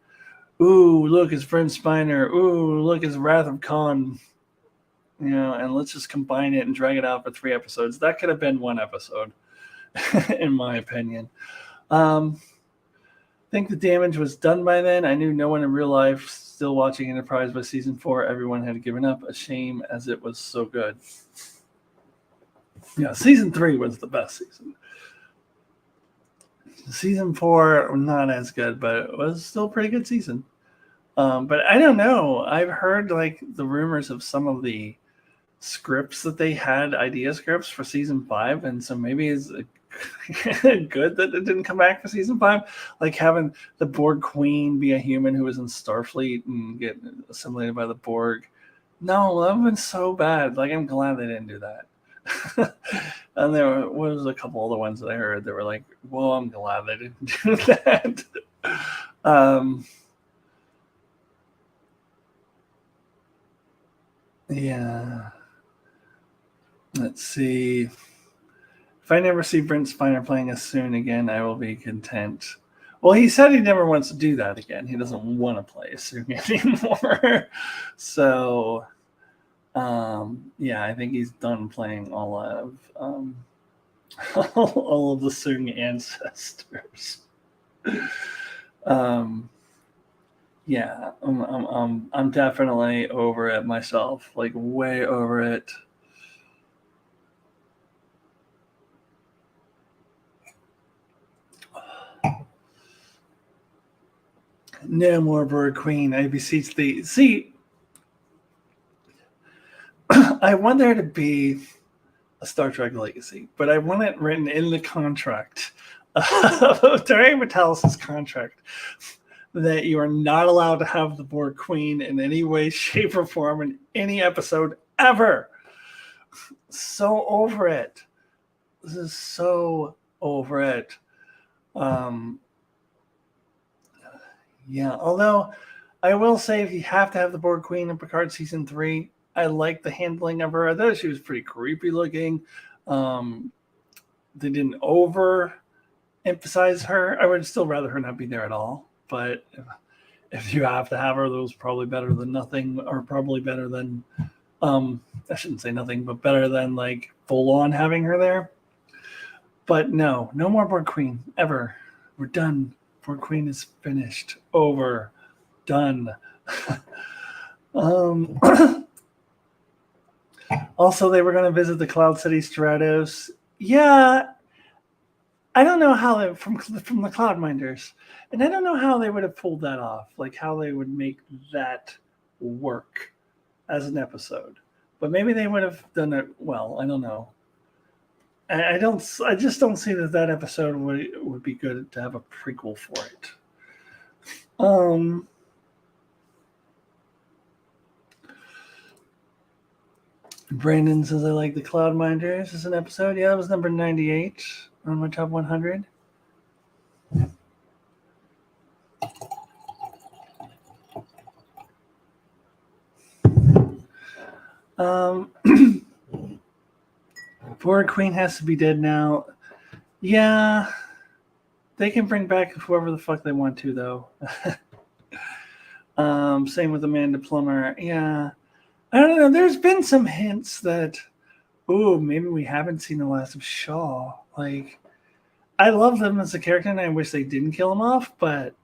ooh, look, it's Brent Spiner. Ooh, look, it's Wrath of Khan. And let's just combine it and drag it out for 3 episodes. That could have been 1 episode, in my opinion. I think the damage was done by then. I knew no one in real life still watching Enterprise by season 4. Everyone had given up. A shame, as it was so good. Yeah, season 3 was the best season. Season 4, not as good, but it was still a pretty good season. But I don't know. I've heard like the rumors of some of the scripts that they had, idea scripts for season 5, and so maybe it's good that it didn't come back for season 5, like having the Borg Queen be a human who was in Starfleet and get assimilated by the Borg. No, that would have been so bad. Like, I'm glad they didn't do that. And there was a couple other ones that I heard that were like, well, I'm glad they didn't do that. Yeah. Let's see. If I never see Brent Spiner playing a Soong again, I will be content. Well, he said he never wants to do that again. He doesn't want to play a Soong anymore. So, yeah, I think he's done playing all of all of the Soong ancestors. Yeah, I'm definitely over it myself. Like, way over it. No more Bird Queen. I beseech thee. See, I want there to be a Star Trek Legacy, but I want it written in the contract of Terry Metalis' contract that you are not allowed to have the Borg Queen in any way, shape, or form in any episode ever. So over it. This is so over it. Yeah, although I will say, if you have to have the Borg Queen in Picard season 3, I like the handling of her. I thought she was pretty creepy looking. They didn't over emphasize her. I would still rather her not be there at all. But if you have to have her, that was probably better than nothing, or probably better than, I shouldn't say nothing, but better than like full on having her there. But no more Borg Queen ever. We're done. Borg Queen is finished. Over. Done. Also, they were going to visit the Cloud City Stratos. Yeah, I don't know how they, from the Cloud Minders, and I don't know how they would have pulled that off. Like, how they would make that work as an episode. But maybe they would have done it well. I don't know. I just don't see that episode would be good to have a prequel for it. Brandon says, I like the Cloud Minders as an episode. Yeah, that was number 98 on my top 100. Borg Queen has to be dead now. Yeah, they can bring back whoever the fuck they want to, though. Same with Amanda Plummer. Yeah, I don't know. There's been some hints that, maybe we haven't seen the last of Shaw. Like, I love them as a character, and I wish they didn't kill him off. But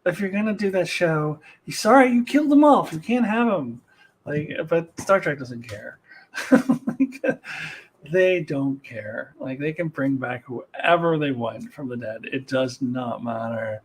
if you're gonna do that show, sorry, you killed him off. You can't have him. Like, but Star Trek doesn't care. Like, they don't care. Like, they can bring back whoever they want from the dead. It does not matter.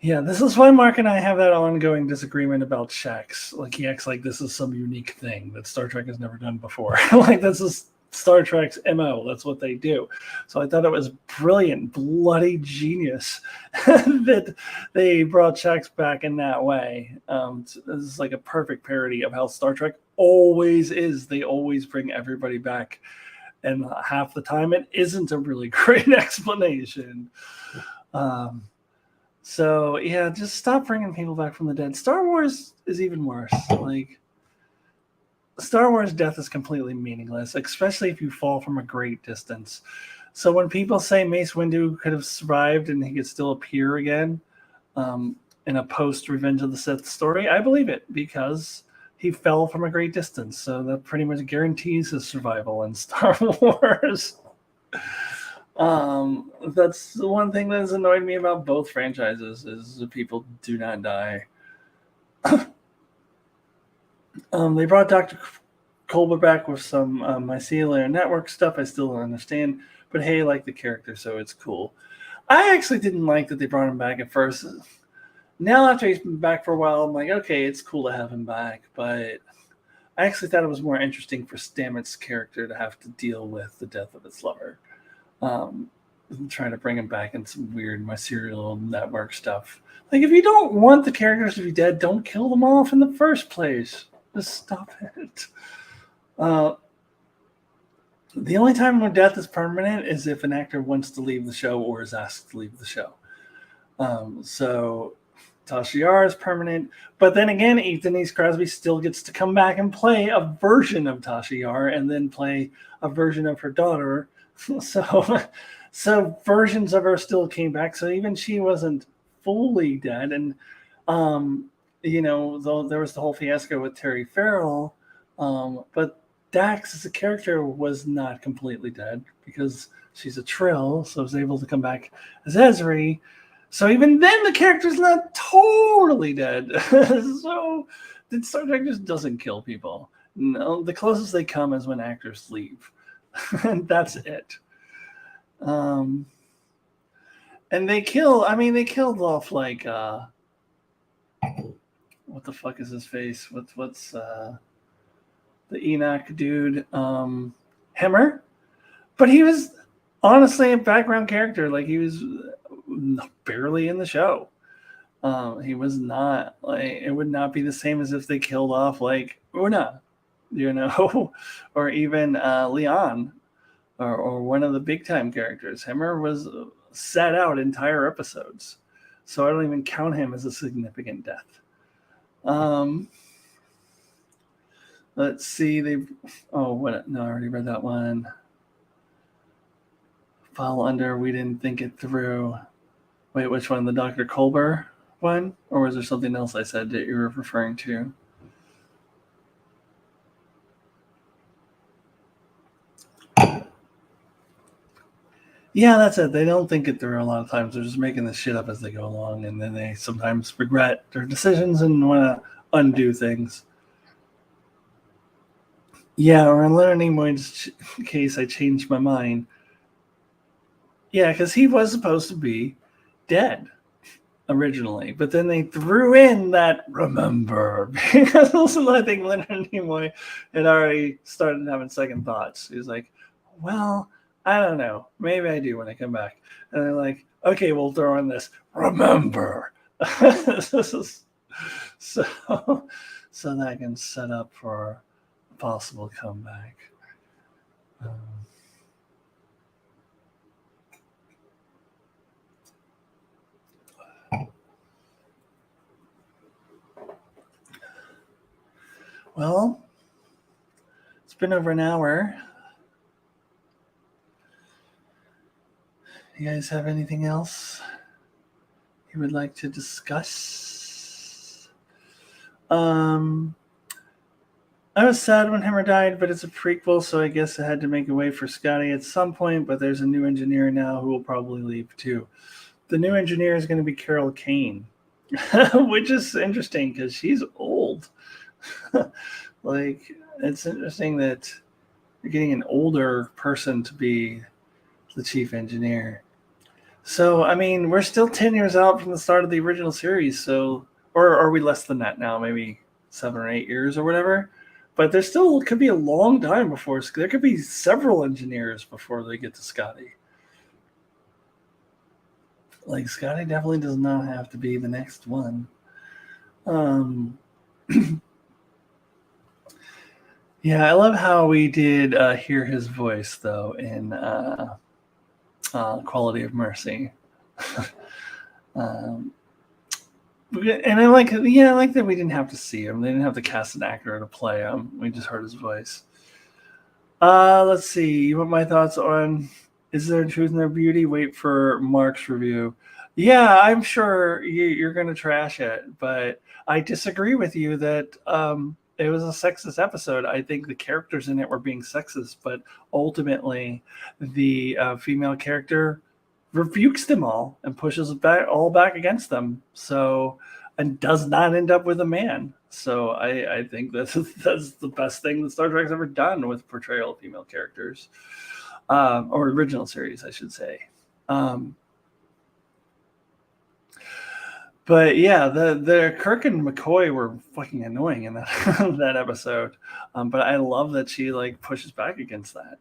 Yeah, this is why Mark and I have that ongoing disagreement about checks. Like he acts like this is some unique thing that Star Trek has never done before. Like this is Star Trek's MO. That's what they do. So I thought it was brilliant, bloody genius that they brought checks back in that way. This is like a perfect parody of how Star Trek always is. They always bring everybody back, and half the time it isn't a really great explanation. Um, so yeah, just stop bringing people back from the dead. Star Wars is even worse. Like Star Wars death is completely meaningless, especially if you fall from a great distance. So when people say Mace Windu could have survived and he could still appear again in a post Revenge of the Sith story, I believe it because he fell from a great distance. So that pretty much guarantees his survival in Star Wars. That's the one thing that has annoyed me about both franchises is that people do not die. They brought Dr. Colbert back with some mycelial network stuff I still don't understand, but hey, I like the character, so it's cool. I actually didn't like that they brought him back at first. Now after he's been back for a while, I'm like, okay, it's cool to have him back, but I actually thought it was more interesting for Stamets' character to have to deal with the death of his lover. Trying to bring him back in some weird mycelial network stuff. Like, if you don't want the characters to be dead, don't kill them off in the first place. Just stop it. The only time when death is permanent is if an actor wants to leave the show or is asked to leave the show. So Tasha Yar is permanent, but then again, Denise Crosby still gets to come back and play a version of Tasha Yar and then play a version of her daughter. So versions of her still came back. So even she wasn't fully dead. And though there was the whole fiasco with Terry Farrell, but Dax as a character was not completely dead because she's a Trill, so was able to come back as Ezri. So even then, the character's not totally dead. So Star Trek just doesn't kill people. No, the closest they come is when actors leave, and that's it. And they killed off like what the fuck is his face? What's the Enoch dude? Hemmer, but he was honestly a background character. Like he was barely in the show. He was not like it would not be the same as if they killed off like Una, or even Leon, or one of the big time characters. Hemmer was sat out entire episodes, so I don't even count him as a significant death. Let's see. No, I already read that one. Fall under. We didn't think it through. Wait, which one? The Dr. Colbert one, or was there something else I said that you were referring to? Yeah, that's it. They don't think it through a lot of times. They're just making this shit up as they go along, and then they sometimes regret their decisions and want to undo things. Yeah, or in Leonard Nimoy's case, I changed my mind. Yeah, because he was supposed to be dead originally, but then they threw in that remember because I think Leonard Nimoy had already started having second thoughts. He was like, well, I don't know. Maybe I do when I come back. And they're like, okay, we'll throw in this remember. so that can set up for a possible comeback. Well, it's been over an hour. You guys have anything else you would like to discuss? I was sad when Hammer died, but it's a prequel, so I guess I had to make a way for Scotty at some point, but there's a new engineer now who will probably leave too. The new engineer is going to be Carol Kane, which is interesting because she's old. Like, it's interesting that you're getting an older person to be the chief engineer. So, I mean, we're still 10 years out from the start of the original series. So, or are we less than that now? Maybe 7 or 8 years or whatever. But there still could be a long time before. There could be several engineers before they get to Scotty. Like, Scotty definitely does not have to be the next one. Yeah, I love how we did hear his voice, though, in Quality of Mercy. And I like that we didn't have to see him. They didn't have to cast an actor to play him. We just heard his voice. Let's see. You want my thoughts on Is There Truth in Their Beauty? Wait for Mark's review. Yeah, I'm sure you're going to trash it, but I disagree with you that it was a sexist episode. I think the characters in it were being sexist, but ultimately the female character rebukes them all and pushes all back against them. So, and does not end up with a man. So I think that's the best thing that Star Trek's ever done with portrayal of female characters, or original series, I should say. But yeah, the Kirk and McCoy were fucking annoying in that that episode. But I love that she like pushes back against that.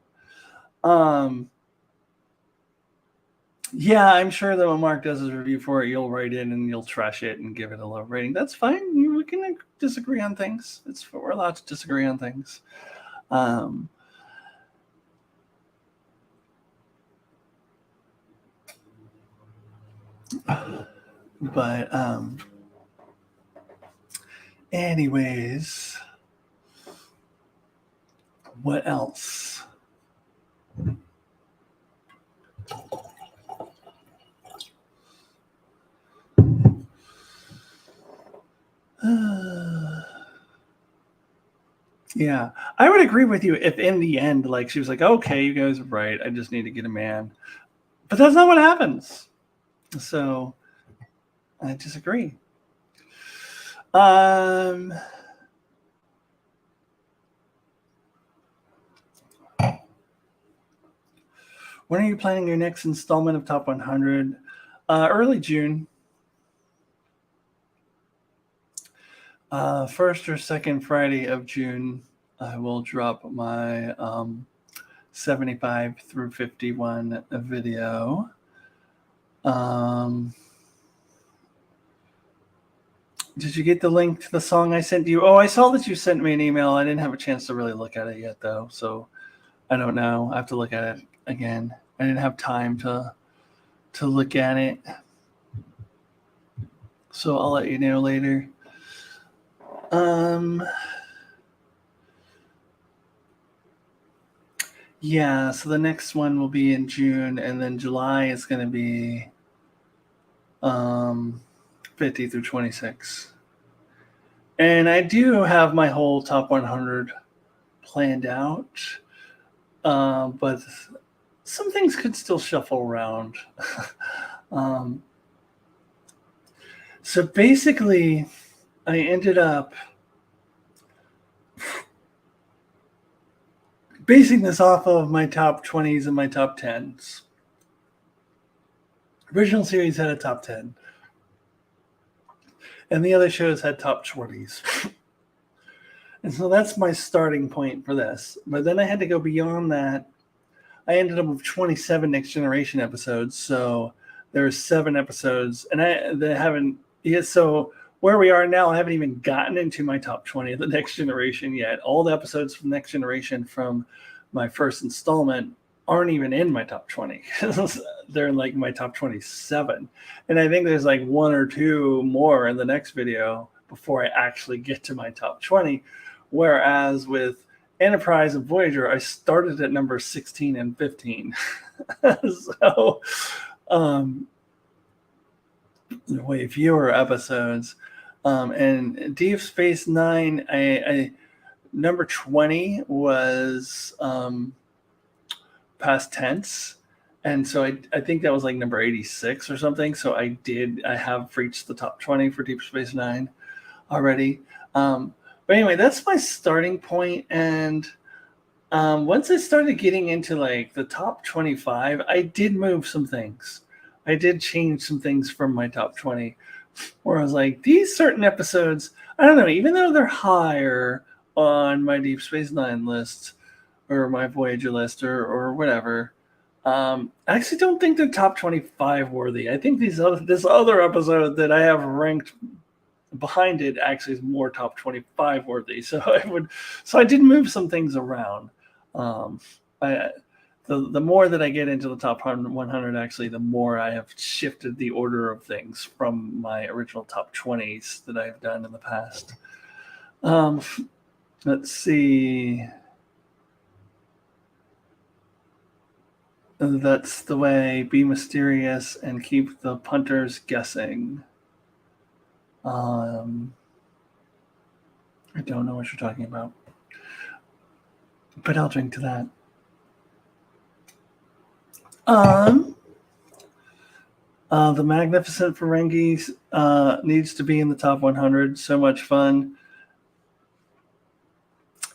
Yeah, I'm sure that when Mark does his review for it, you'll write in and you'll trash it and give it a low rating. That's fine. We can disagree on things. We're allowed to disagree on things. But anyways, what else? Yeah, I would agree with you if in the end, like she was like, okay, you guys are right. I just need to get a man. But that's not what happens. So I disagree. When are you planning your next installment of Top 100? Early June. First or second Friday of June, I will drop my 75 through 51 video. Did you get the link to the song I sent you? Oh, I saw that you sent me an email. I didn't have a chance to really look at it yet, though. So I don't know. I have to look at it again. I didn't have time to look at it. So I'll let you know later. Yeah, so the next one will be in June, and then July is going to be 50 through 26. And I do have my whole top 100 planned out, but some things could still shuffle around. So basically, I ended up basing this off of my top 20s and my top 10s. Original series had a top 10. And the other shows had top 20s. And so that's my starting point for this. But then I had to go beyond that. I ended up with 27 Next Generation episodes. So there's 7 episodes. And they haven't. Yeah, so where we are now, I haven't even gotten into my top 20 of the Next Generation yet. All the episodes from Next Generation from my first installment aren't even in my top 20. They're in like my top 27. And I think there's like 1 or 2 more in the next video before I actually get to my top 20. Whereas with Enterprise and Voyager, I started at number 16 and 15. So way fewer episodes. And Deep Space Nine, I number 20 was past tense, and so I think that was like number 86 or something. So I have reached the top 20 for Deep Space Nine already. But anyway, that's my starting point. And once I started getting into like the top 25, I did move some things. I did change some things from my top 20 where I was like, these certain episodes, I don't know, even though they're higher on my Deep Space Nine list or my Voyager list or whatever, I actually don't think they're top 25 worthy. I think this other episode that I have ranked behind it actually is more top 25 worthy. So I did move some things around. I the more that I get into the top 100, actually, the more I have shifted the order of things from my original top 20s that I've done in the past. Let's see. That's the way. Be mysterious and keep the punters guessing. I don't know what you're talking about, but I'll drink to that. The Magnificent Ferengi needs to be in the top 100. So much fun.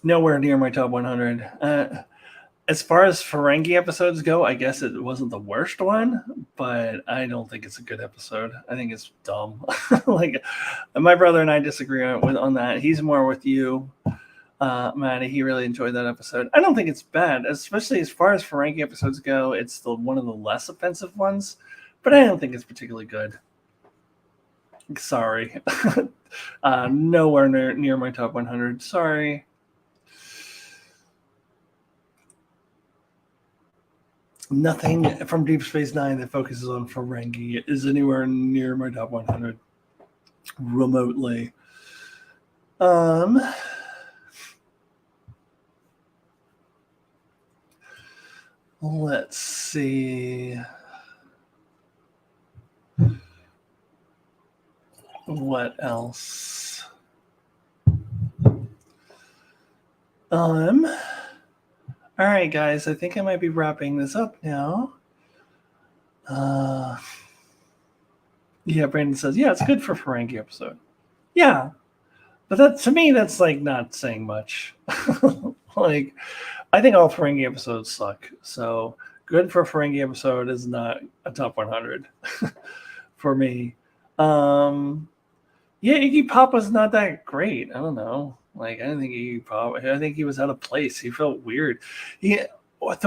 Nowhere near my top 100. As far as Ferengi episodes go, I guess it wasn't the worst one, but I don't think it's a good episode. I think it's dumb. Like, my brother and I disagree on that. He's more with you, Maddie. He really enjoyed that episode. I don't think it's bad, especially as far as Ferengi episodes go. It's one of the less offensive ones, but I don't think it's particularly good. Sorry. Nowhere near my top 100. Sorry. Nothing from Deep Space Nine that focuses on Ferengi is anywhere near my top 100 remotely. Let's see. What else? All right, guys, I think I might be wrapping this up now. Yeah, Brandon says, yeah, it's good for Ferengi episode. Yeah, but that, to me, that's like not saying much. Like, I think all Ferengi episodes suck. So good for Ferengi episode is not a top 100 for me. Yeah, Iggy Pop was not that great. I don't know. Like, I didn't think Iggy Pop. I think he was out of place. He felt weird. The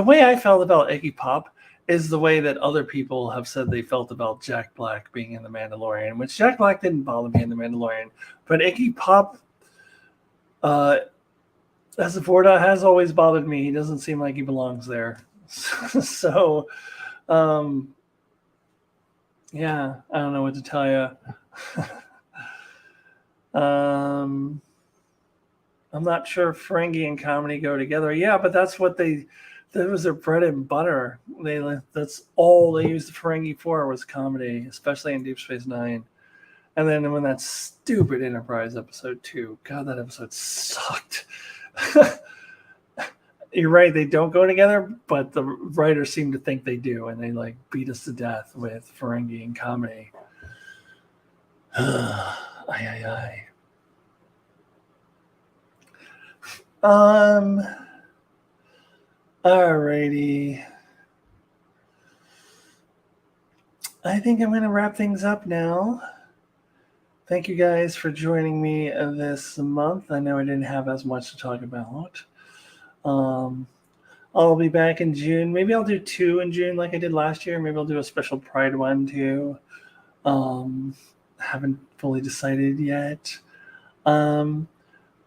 way I felt about Iggy Pop is the way that other people have said they felt about Jack Black being in The Mandalorian, which Jack Black didn't bother me in The Mandalorian, but Iggy Pop, as a Vorda, has always bothered me. He doesn't seem like he belongs there. So, yeah, I don't know what to tell you. I'm not sure if Ferengi and comedy go together. Yeah, but that's what that was their bread and butter. That's all they used the Ferengi for was comedy, especially in Deep Space Nine. And then when that stupid Enterprise episode 2, God, that episode sucked. You're right, they don't go together, but the writers seem to think they do, and they like beat us to death with Ferengi and comedy. Aye. Alrighty. I think I'm going to wrap things up now. Thank you guys for joining me this month. I know I didn't have as much to talk about. I'll be back in June. Maybe I'll do 2 in June like I did last year. Maybe I'll do a special Pride one too. Haven't fully decided yet.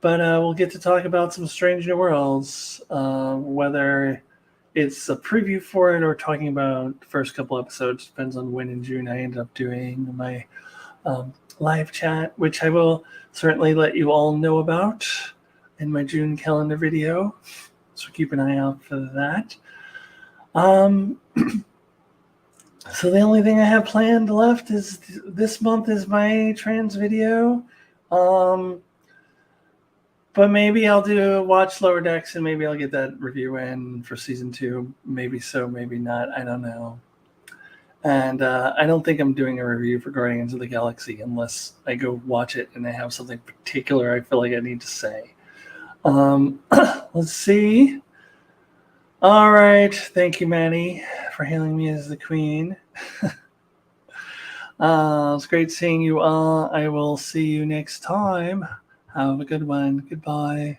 But we'll get to talk about some Strange New Worlds, whether it's a preview for it or talking about the first couple episodes. Depends on when in June I end up doing my live chat, which I will certainly let you all know about in my June calendar video. So keep an eye out for that. So the only thing I have planned left is this month is my trans video. But maybe I'll watch Lower Decks, and maybe I'll get that review in for season 2. Maybe so, maybe not. I don't know. And I don't think I'm doing a review for Guardians of the Galaxy unless I go watch it and I have something particular I feel like I need to say. Let's see. All right. Thank you, Manny, for hailing me as the queen. It's great seeing you all. I will see you next time. Have a good one. Goodbye.